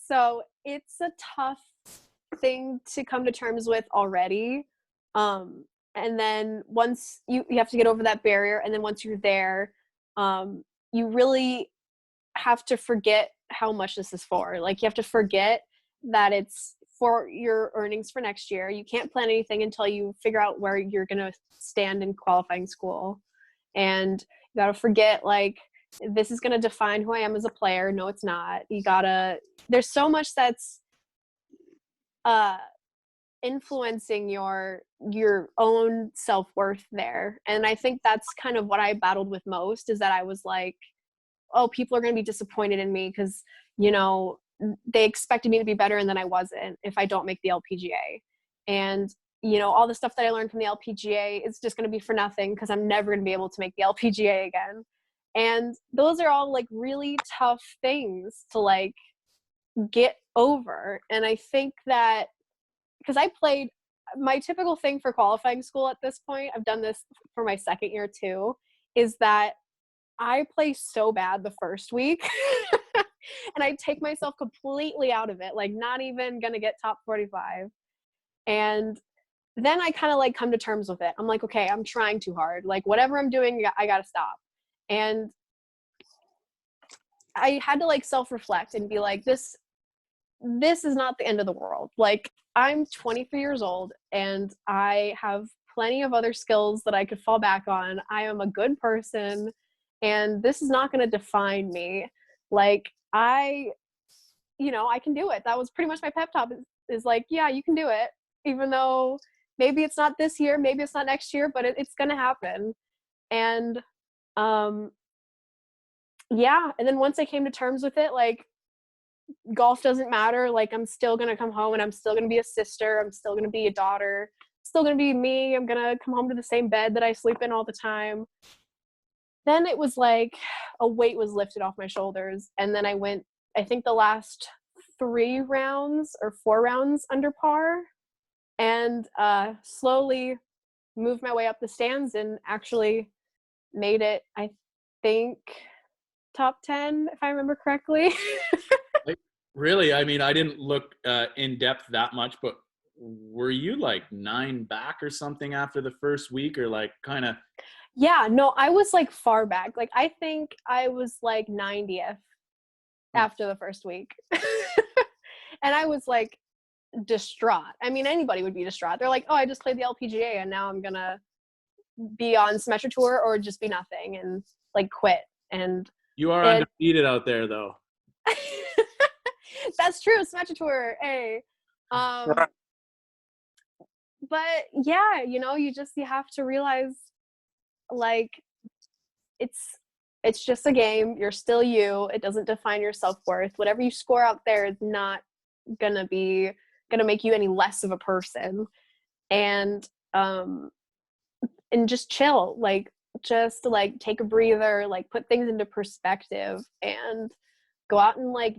So it's a tough thing to come to terms with already. And then once you have to get over that barrier, and then once you're there, you really have to forget how much this is for. Like, you have to forget that it's for your earnings for next year. You can't plan anything until you figure out where you're going to stand in qualifying school. And you got to forget, like, this is going to define who I am as a player. No, it's not. There's so much that's influencing your own self-worth there. And I think that's kind of what I battled with most, is that I was like, oh, people are going to be disappointed in me because, they expected me to be better, and then I wasn't if I don't make the LPGA. And, all the stuff that I learned from the LPGA is just going to be for nothing because I'm never going to be able to make the LPGA again. And those are all like really tough things to like get over. And I think that because I played my typical thing for qualifying school at this point, I've done this for my 2nd year too, is that I play so bad the first week and I take myself completely out of it, like not even going to get top 45. And then I kind of like come to terms with it. I'm like, okay, I'm trying too hard. Like, whatever I'm doing, I got to stop. And I had to like self-reflect and be like, this is not the end of the world. Like, I'm 23 years old and I have plenty of other skills that I could fall back on. I am a good person and this is not going to define me. Like, I can do it. That was pretty much my pep talk is like, yeah, you can do it. Even though maybe it's not this year, maybe it's not next year, but it's going to happen. And, yeah. And then once I came to terms with it, like, golf doesn't matter. Like, I'm still going to come home and I'm still going to be a sister. I'm still going to be a daughter. Still going to be me. I'm going to come home to the same bed that I sleep in all the time. Then it was like a weight was lifted off my shoulders. And then I went, I think the last 3 rounds or 4 rounds under par, and slowly moved my way up the stands and actually made it, I think, top 10, if I remember correctly. Really? I mean, I didn't look in depth that much, but were you like 9 back or something after the first week, or like kind of? Yeah, no, I was like far back. Like, I think I was like 90th after the first week. And I was like distraught. I mean, anybody would be distraught. They're like, oh, I just played the LPGA and now I'm gonna be on Symetra Tour or just be nothing and like quit. And you are undefeated out there though. That's true. Symetra Tour. Hey. But yeah, you have to realize, like, it's just a game. You're still you. It doesn't define your self-worth. Whatever you score out there is not gonna make you any less of a person. And just chill, like, just like take a breather, like put things into perspective and go out and like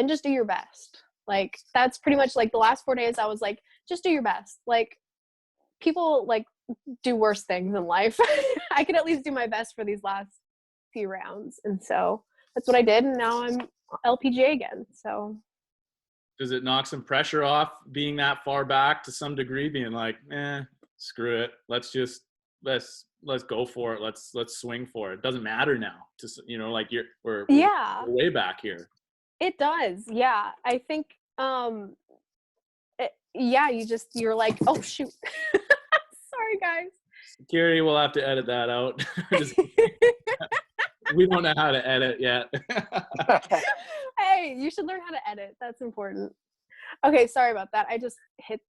just do your best. Like, that's pretty much like the last 4 days I was like, just do your best. Like, people like do worse things in life. I could at least do my best for these last few rounds. And so that's what I did. And now I'm LPGA again. So does it knock some pressure off being that far back to some degree, being like, screw it. Let's go for it. Let's swing for it. Doesn't matter now. Just, you know, like we're way back here. It does. Yeah. I think, you're like, oh shoot. Sorry guys. Security will have to edit that out. We don't know how to edit yet. Hey, you should learn how to edit. That's important. Okay, sorry about that. I just hit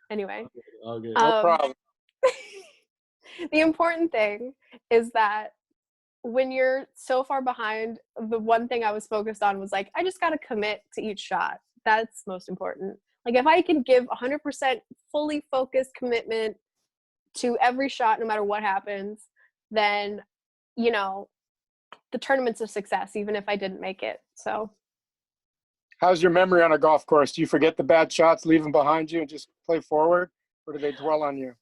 anyway. All good. No problem. The important thing is that when you're so far behind, the one thing I was focused on was like, I just got to commit to each shot. That's most important. Like if I can give 100% fully focused commitment to every shot, no matter what happens, then, you know, the tournament's a success, even if I didn't make it. So how's your memory on a golf course? Do you forget the bad shots, leave them behind you and just play forward? Or do they dwell on you?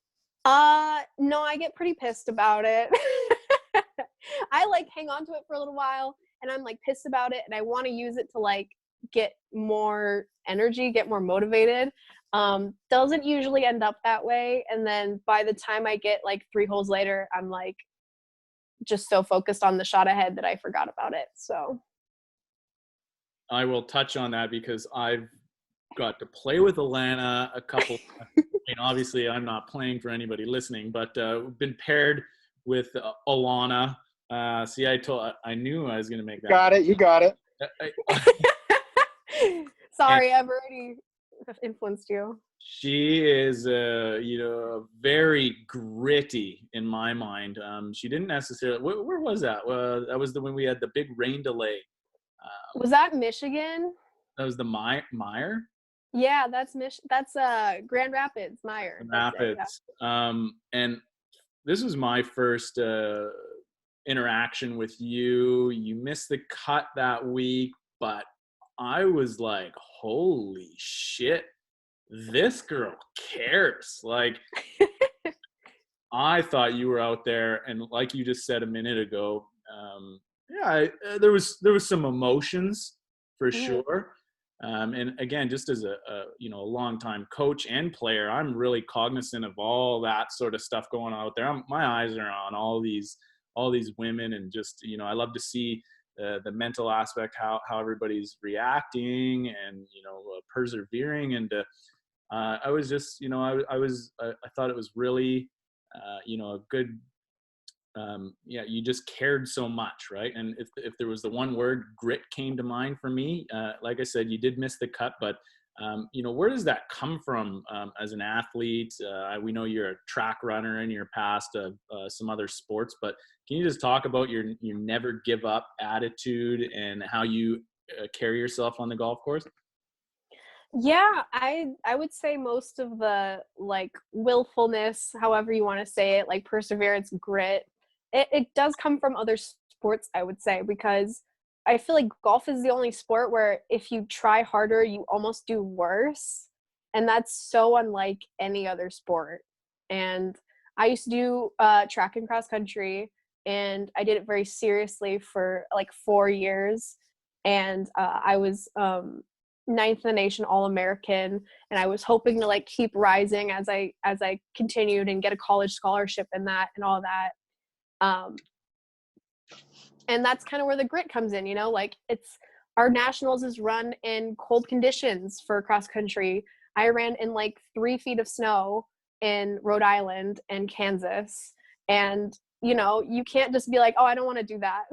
No, I get pretty pissed about it. I like hang on to it for a little while and I'm like pissed about it and I want to use it to like get more energy, get more motivated. Doesn't usually end up that way. And then by the time I get like 3 holes later, I'm like just so focused on the shot ahead that I forgot about it. So I will touch on that because I've got to play with Alana a couple. I mean, obviously I'm not playing for anybody listening, but we've been paired with Alana. See, I knew I was going to make that. Got it. You got it. Sorry, I've already influenced you. She is, very gritty in my mind. She didn't necessarily. Where was that? That was when we had the big rain delay. Was that Michigan? That was the Meyer. Yeah, that's Grand Rapids, Meyer. Rapids. Yeah. And this was my first interaction with you. You missed the cut that week, but I was like, holy shit, this girl cares. Like, I thought you were out there, and like you just said a minute ago, there was some emotions for sure. And again, just as a longtime coach and player, I'm really cognizant of all that sort of stuff going on out there. My eyes are on all these women, and just, I love to see the mental aspect, how everybody's reacting and, persevering. And I was just, I thought it was really, a good, you just cared so much, right? And if there was the one word, grit came to mind for me. Like I said, you did miss the cut, but where does that come from as an athlete? We know you're a track runner in your past some other sports, but can you just talk about your never give up attitude and how you carry yourself on the golf course? Yeah, I would say most of the like willfulness, however you want to say it, like perseverance, grit, it does come from other sports, I would say, because I feel like golf is the only sport where if you try harder, you almost do worse. And that's so unlike any other sport. And I used to do track and cross country, and I did it very seriously for like 4 years. And I was 9th in the nation All-American, and I was hoping to like keep rising as I continued and get a college scholarship in that and all that. And that's kind of where the grit comes in, like it's our nationals is run in cold conditions for cross country. I ran in like 3 feet of snow in Rhode Island and Kansas. And, you can't just be like, oh, I don't want to do that.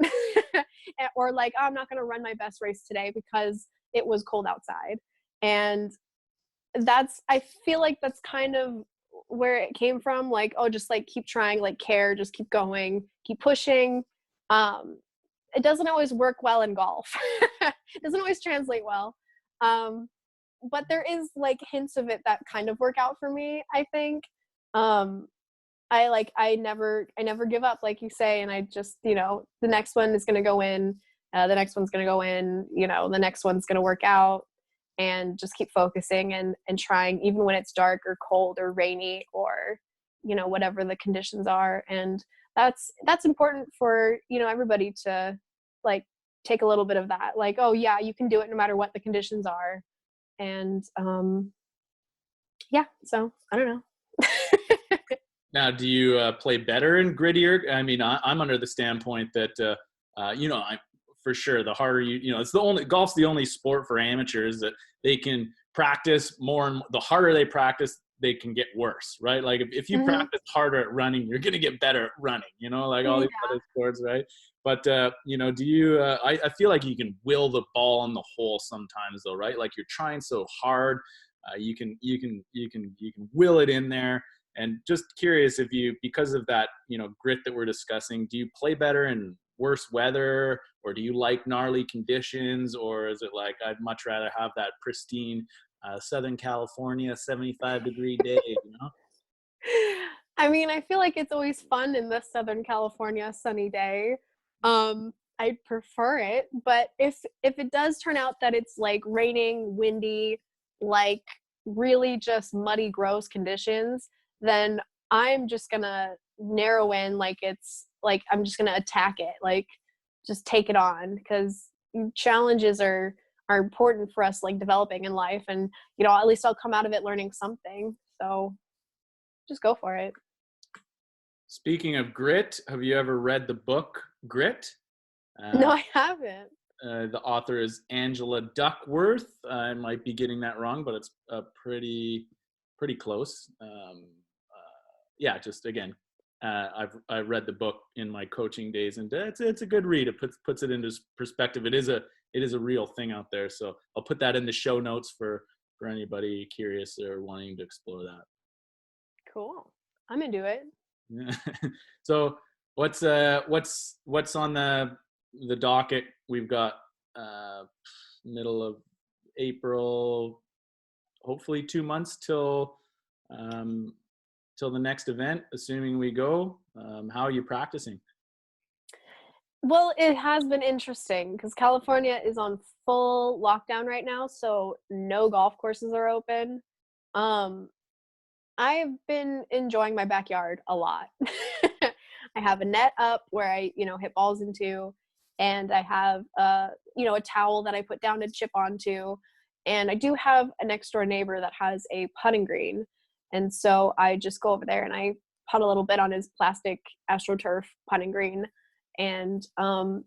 Or like, oh, I'm not going to run my best race today because it was cold outside. And I feel like that's kind of where it came from. Like, oh, just like keep trying, like care, just keep going, keep pushing. It doesn't always work well in golf. It doesn't always translate well. But there is like hints of it that kind of work out for me, I think. I never give up, like you say, and I just, the next one is going to go in, the next one's going to go in, the next one's going to work out. and just keep focusing and trying, even when it's dark or cold or rainy or, you know, whatever the conditions are. And that's important for, you know, everybody to like take a little bit of that, like, oh yeah, you can do it no matter what the conditions are. And yeah, so I don't know. Now, do you play better in grittier? I mean, I'm under the standpoint that, you know, for sure, the harder you know, golf's the only sport for amateurs that they can practice more, and the harder they practice, they can get worse, right? Like if you practice harder at running, you're going to get better at running, you know, like all these other sports, right? But, you know, do you, I feel like you can will the ball in the hole sometimes though, right? Like you're trying so hard, you can will it in there. And just curious if you, because of that, you know, grit that we're discussing, do you play better in worse weather, or do you like gnarly conditions, or is it like, I'd much rather have that pristine Southern California 75-degree day, you know? I mean, I feel like it's always fun in the Southern California sunny day. I prefer it, but if it does turn out that it's like raining, windy, like really just muddy, gross conditions, then I'm just gonna narrow in, like it's like I'm just gonna attack it, like just take it on, because challenges are important for us, like developing in life, and you know, at least I'll come out of it learning something. So just go for it. Speaking of grit, have you ever read the book Grit? No, I haven't. The author is Angela Duckworth. I might be getting that wrong, but it's pretty close. Yeah, just again, I read the book in my coaching days, and it's a good read. It puts it into perspective. It is a real thing out there. So I'll put that in the show notes for anybody curious or wanting to explore that. Cool. I'm into it. Yeah. So what's on the docket? We've got middle of April, hopefully 2 months till the next event, assuming we go. How are you practicing? Well, it has been interesting because California is on full lockdown right now, so no golf courses are open. I've been enjoying my backyard a lot. I have a net up where I, you know, hit balls into, and I have you know, a towel that I put down to chip onto, and I do have a next door neighbor that has a putting green, and so I just go over there and I putt a little bit on his plastic AstroTurf putting green, and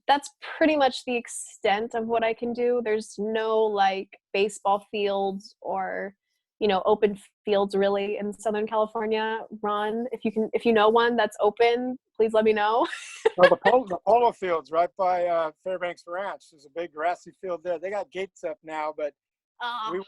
that's pretty much the extent of what I can do. There's no like baseball fields or, you know, open fields really in Southern California. Ron, if you know one that's open, please let me know. Well, the polo fields right by Fairbanks Ranch. There's a big grassy field there. They got gates up now, but we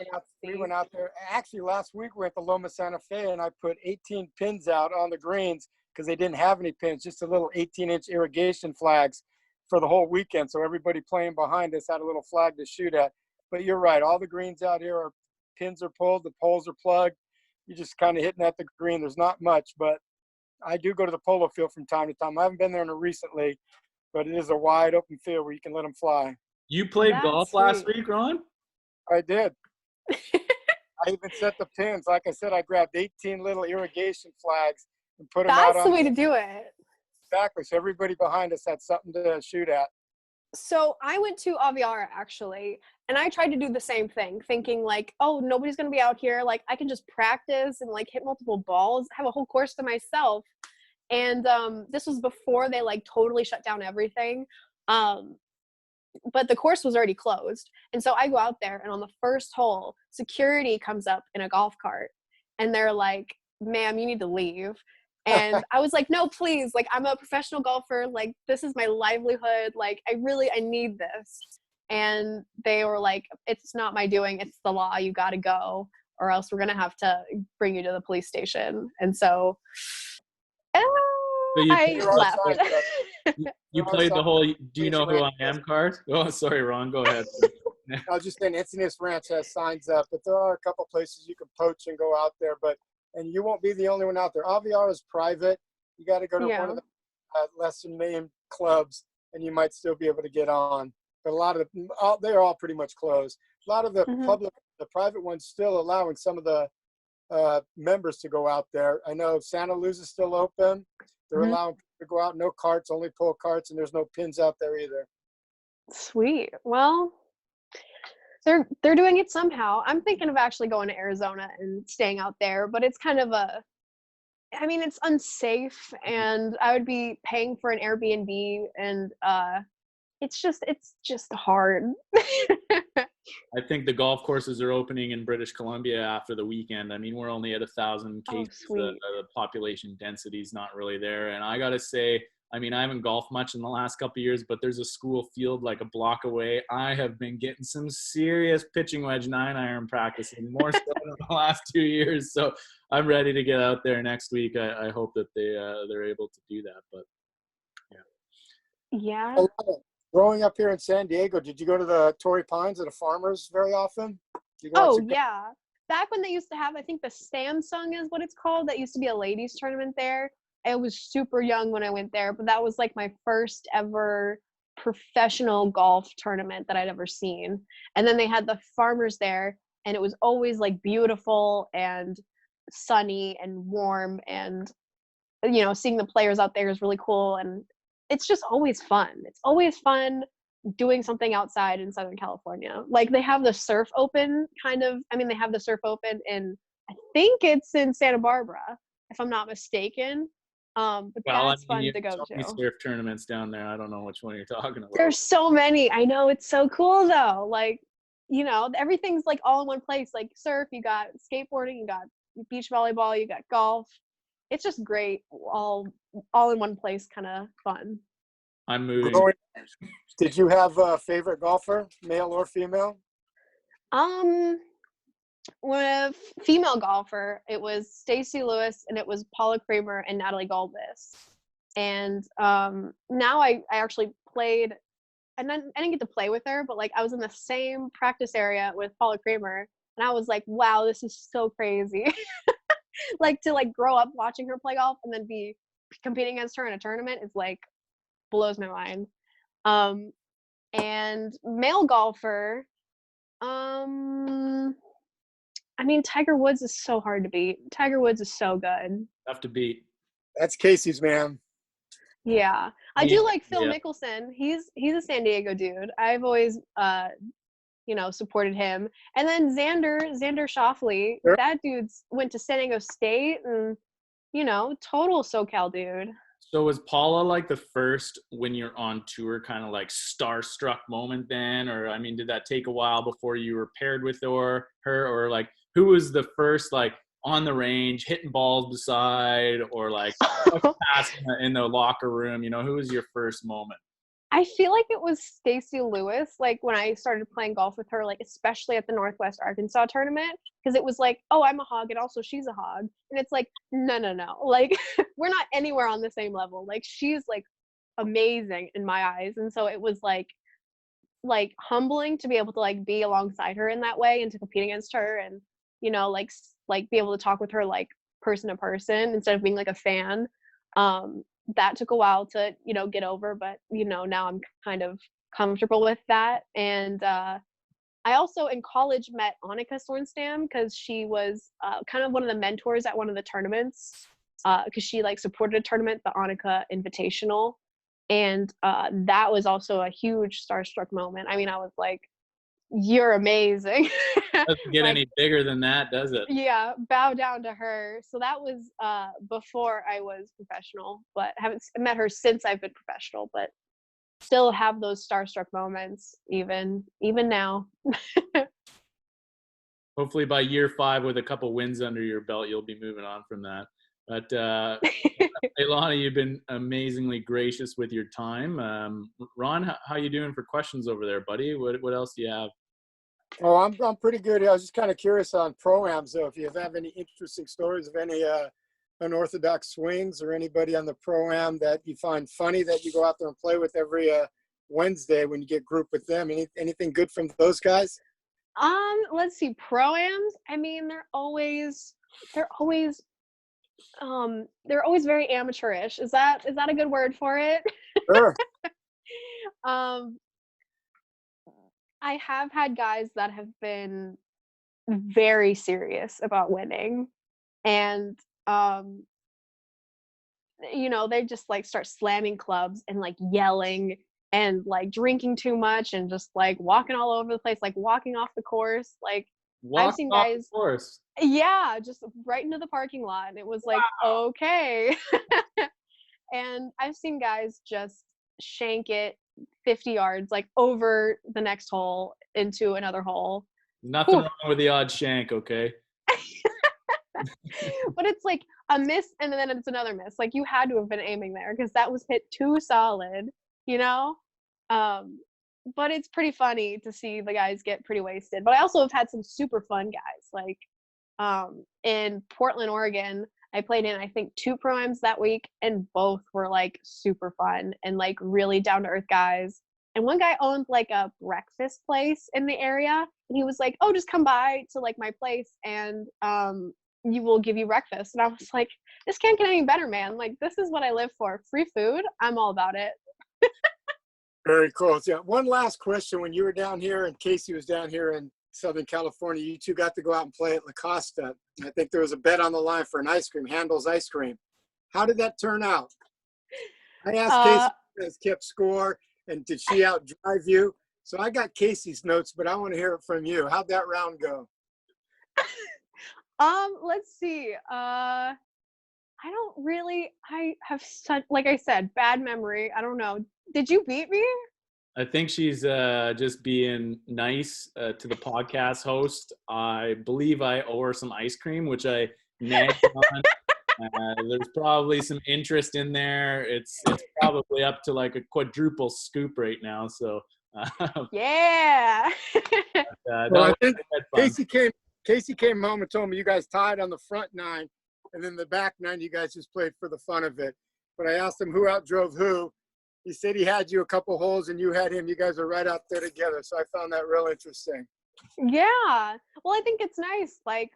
went out there. Actually, last week we were at the Loma Santa Fe, and I put 18 pins out on the greens because they didn't have any pins, just a little 18-inch irrigation flags for the whole weekend. So everybody playing behind us had a little flag to shoot at. But you're right, all the greens out here are pins are pulled, the poles are plugged. You're just kind of hitting at the green. There's not much, but I do go to the polo field from time to time. I haven't been there recently, but it is a wide open field where you can let them fly. You played golf last week, Ron? I did. I even set the pins. Like I said, I grabbed 18 little irrigation flags and put them out on. That's the way to do it. Exactly. So everybody behind us had something to shoot at. So I went to Aviara actually, and I tried to do the same thing, thinking like, oh, nobody's going to be out here. Like I can just practice and like hit multiple balls, have a whole course to myself. And this was before they like totally shut down everything. But the course was already closed. And so I go out there, and on the first hole, security comes up in a golf cart, and they're like, ma'am, you need to leave. And I was like, no, please, like I'm a professional golfer, like this is my livelihood, like I need this. And they were like, it's not my doing, it's the law, you gotta go, or else we're gonna have to bring you to the police station. And so I left. You played the whole do you know who I am card? Oh, sorry, Ron, go ahead. I was just saying Encinitas Ranch has signs up, but there are a couple places you can poach and go out there, and you won't be the only one out there. Aviara is private. You got to go to one of the lesser named clubs, and you might still be able to get on. But a lot of they're all pretty much closed. A lot of the public the private ones still allowing some of the members to go out there. I know Santa Luz is still open. They're allowing people to go out, no carts, only pull carts, and there's no pins out there either. Sweet. Well, they're doing it somehow. I'm thinking of actually going to Arizona and staying out there, but it's kind of it's unsafe, and I would be paying for an Airbnb, and it's just hard. I think the golf courses are opening in British Columbia after the weekend. I mean, we're only at 1,000 cases. The population density is not really there. And I got to say, I mean, I haven't golfed much in the last couple of years, but there's a school field like a block away. I have been getting some serious pitching wedge 9-iron practicing, more so in the last 2 years. So I'm ready to get out there next week. I hope that they're able to do that. But yeah. Growing up here in San Diego, did you go to the Torrey Pines at the Farmers very often? Yeah. Back when they used to have, I think the Samsung is what it's called. That used to be a ladies tournament there. I was super young when I went there, but that was like my first ever professional golf tournament that I'd ever seen. And then they had the Farmers there, and it was always like beautiful and sunny and warm, and seeing the players out there is really cool, and it's just always fun. It's always fun doing something outside in Southern California. Like they have the surf open they have the surf open in, I think it's in Santa Barbara, if I'm not mistaken. But that's fun to go to. Surf tournaments down there. I don't know which one you're talking about. There's so many. I know, it's so cool though. Like, everything's like all in one place. Like surf, you got skateboarding, you got beach volleyball, you got golf. It's just great, all in one place, kind of fun. I'm moving. Did you have a favorite golfer, male or female? With female golfer, it was Stacey Lewis, and it was Paula Creamer and Natalie Galbis. And now I actually played, and I didn't get to play with her, but like I was in the same practice area with Paula Creamer, and I was like, wow, this is so crazy. Like to like grow up watching her play golf and then be competing against her in a tournament is like blows my mind. And male golfer, Tiger Woods is so hard to beat. Tiger Woods is so good. Tough to beat. That's Casey's man. Yeah. I do like Phil Mickelson. He's a San Diego dude. I've always supported him. And then Xander Schauffele, sure. That dude's went to San Diego State, and total SoCal dude. So was Paula like the first, when you're on tour, kind of like starstruck moment then? Or, I mean, did that take a while before you were paired with her? Or like, who was the first, like, on the range, hitting balls beside, or like passing in the locker room? Who was your first moment? I feel like it was Stacey Lewis, like when I started playing golf with her, like especially at the Northwest Arkansas tournament, because it was like, oh, I'm a hog and also she's a hog. And it's like, no. Like, we're not anywhere on the same level. Like, she's like amazing in my eyes. And so it was like humbling to be able to like be alongside her in that way and to compete against her, and, like be able to talk with her like person to person instead of being like a fan. That took a while to, get over, but, now I'm kind of comfortable with that. And I also in college met Annika Sorenstam, because she was kind of one of the mentors at one of the tournaments, because she like supported a tournament, the Annika Invitational. And that was also a huge starstruck moment. I mean, I was like, you're amazing. Doesn't get any bigger than that, does it? Yeah, bow down to her. So that was before I was professional, but haven't met her since I've been professional, but still have those starstruck moments even now. Hopefully by year 5 with a couple wins under your belt, you'll be moving on from that. But Alana, you've been amazingly gracious with your time. Ron, how you doing for questions over there, buddy? What else do you have? Oh, I'm pretty good. I was just kind of curious on pro-ams, though, if you have any interesting stories of any unorthodox swings or anybody on the pro-am that you find funny that you go out there and play with every Wednesday when you get grouped with them. Anything good from those guys? Let's see, pro-ams. I mean, they're always very amateurish. Is that a good word for it? Sure. I have had guys that have been very serious about winning. And, they just like start slamming clubs and like yelling and like drinking too much and just like walking all over the place, like walking off the course. Like I've Walk seen off the guys, course. yeah, just right into the parking lot. And it was like, okay. And I've seen guys just shank it 50 yards, like over the next hole into another hole. Nothing Whew. wrong with the odd shank, okay? But it's like a miss and then it's another miss. Like you had to have been aiming there because that was hit too solid, you know? Um, but it's pretty funny to see the guys get pretty wasted. But I also have had some super fun guys. Like in Portland, Oregon, I played in I think 2 pro-ams that week, and both were like super fun and like really down to earth guys. And one guy owned like a breakfast place in the area, and he was like, "Oh, just come by to like my place, and you will give you breakfast." And I was like, "This can't get any better, man! Like this is what I live for. Free food. I'm all about it." Very cool. Yeah. One last question. When you were down here and Casey was down here in Southern California, you two got to go out and play at La Costa. I think there was a bet on the line for an ice cream, Handel's ice cream. How did that turn out? I asked Casey if you guys kept score, and did she outdrive you? So I got Casey's notes, but I want to hear it from you. How'd that round go? Let's see. I have such, like I said, bad memory. I don't know. Did you beat me? I think she's just being nice to the podcast host. I believe I owe her some ice cream, which I nagged on. There's probably some interest in there. It's probably up to like a quadruple scoop right now. So yeah. Well, I think Casey came home and told me you guys tied on the front 9, and then the back 9 you guys just played for the fun of it. But I asked him who outdrove who. He said he had you a couple holes and you had him. You guys are right out there together. So I found that real interesting. Yeah. Well, I think it's nice. Like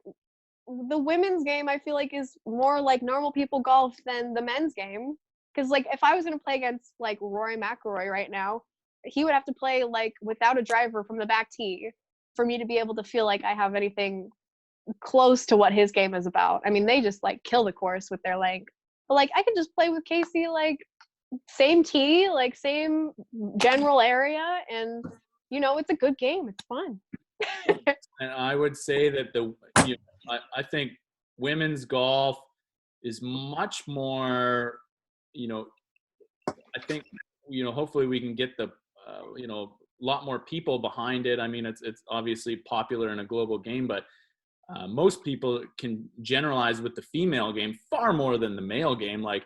the women's game, I feel like is more like normal people golf than the men's game. Because like if I was going to play against like Rory McIlroy right now, he would have to play like without a driver from the back tee for me to be able to feel like I have anything close to what his game is about. I mean, they just like kill the course with their length. But like I could just play with Casey like same tee, like same general area, and it's a good game. It's fun. And I would say that I think women's golf is much more, I think, hopefully we can get the, a lot more people behind it. I mean, it's obviously popular in a global game, but most people can generalize with the female game far more than the male game. Like,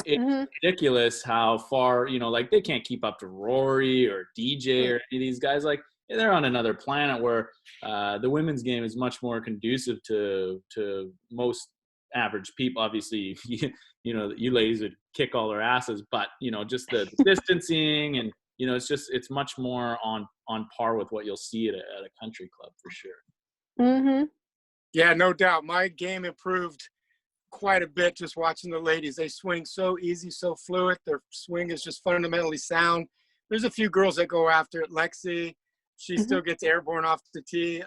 it's ridiculous how far, like they can't keep up to Rory or DJ or any of these guys. Like they're on another planet where the women's game is much more conducive to most average people. Obviously, you ladies would kick all their asses, but just the distancing and it's much more on par with what you'll see at a country club for sure. Yeah, no doubt. My game improved quite a bit just watching the ladies. They swing so easy, so fluid. Their swing is just fundamentally sound. There's a few girls that go after it. Lexi, she still gets airborne off the tee.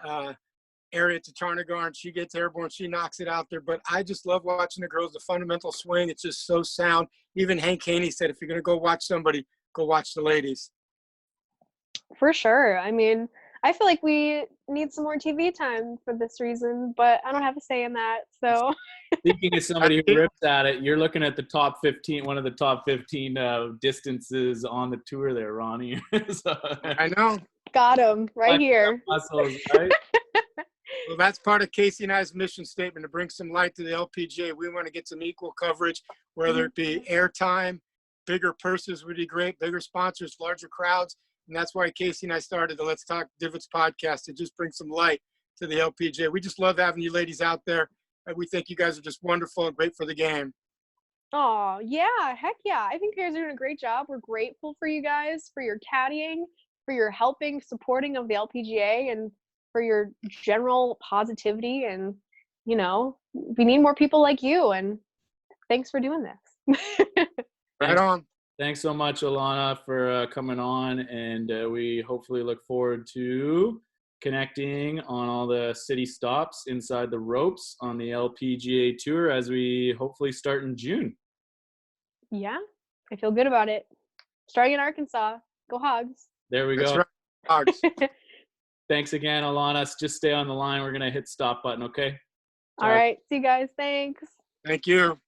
Ariat Tarnagarn, she gets airborne. She knocks it out there. But I just love watching the girls. The fundamental swing, it's just so sound. Even Hank Haney said, if you're going to go watch somebody, go watch the ladies. For sure. I mean, I feel like we need some more TV time for this reason, but I don't have a say in that. So speaking of somebody who rips at it, you're looking at the top 15, one of the top 15 distances on the tour there, Ronnie. So, I know. Got him right here. Muscles, right? Well, that's part of Casey and I's mission statement, to bring some light to the LPGA. We want to get some equal coverage, whether it be airtime, bigger purses would be great, bigger sponsors, larger crowds. And that's why Casey and I started the Let's Talk Divots podcast, to just bring some light to the LPGA. We just love having you ladies out there. And we think you guys are just wonderful and great for the game. Oh, yeah. Heck yeah. I think you guys are doing a great job. We're grateful for you guys, for your caddying, for your helping, supporting of the LPGA, and for your general positivity. And, we need more people like you. And thanks for doing this. Right on. Thanks so much, Alana, for coming on. And we hopefully look forward to connecting on all the city stops inside the ropes on the LPGA tour as we hopefully start in June. Yeah, I feel good about it. Starting in Arkansas. Go Hogs. There we That's go. right. Hogs. Thanks again, Alana. Just stay on the line. We're going to hit stop button, okay? All right. See you guys. Thanks. Thank you.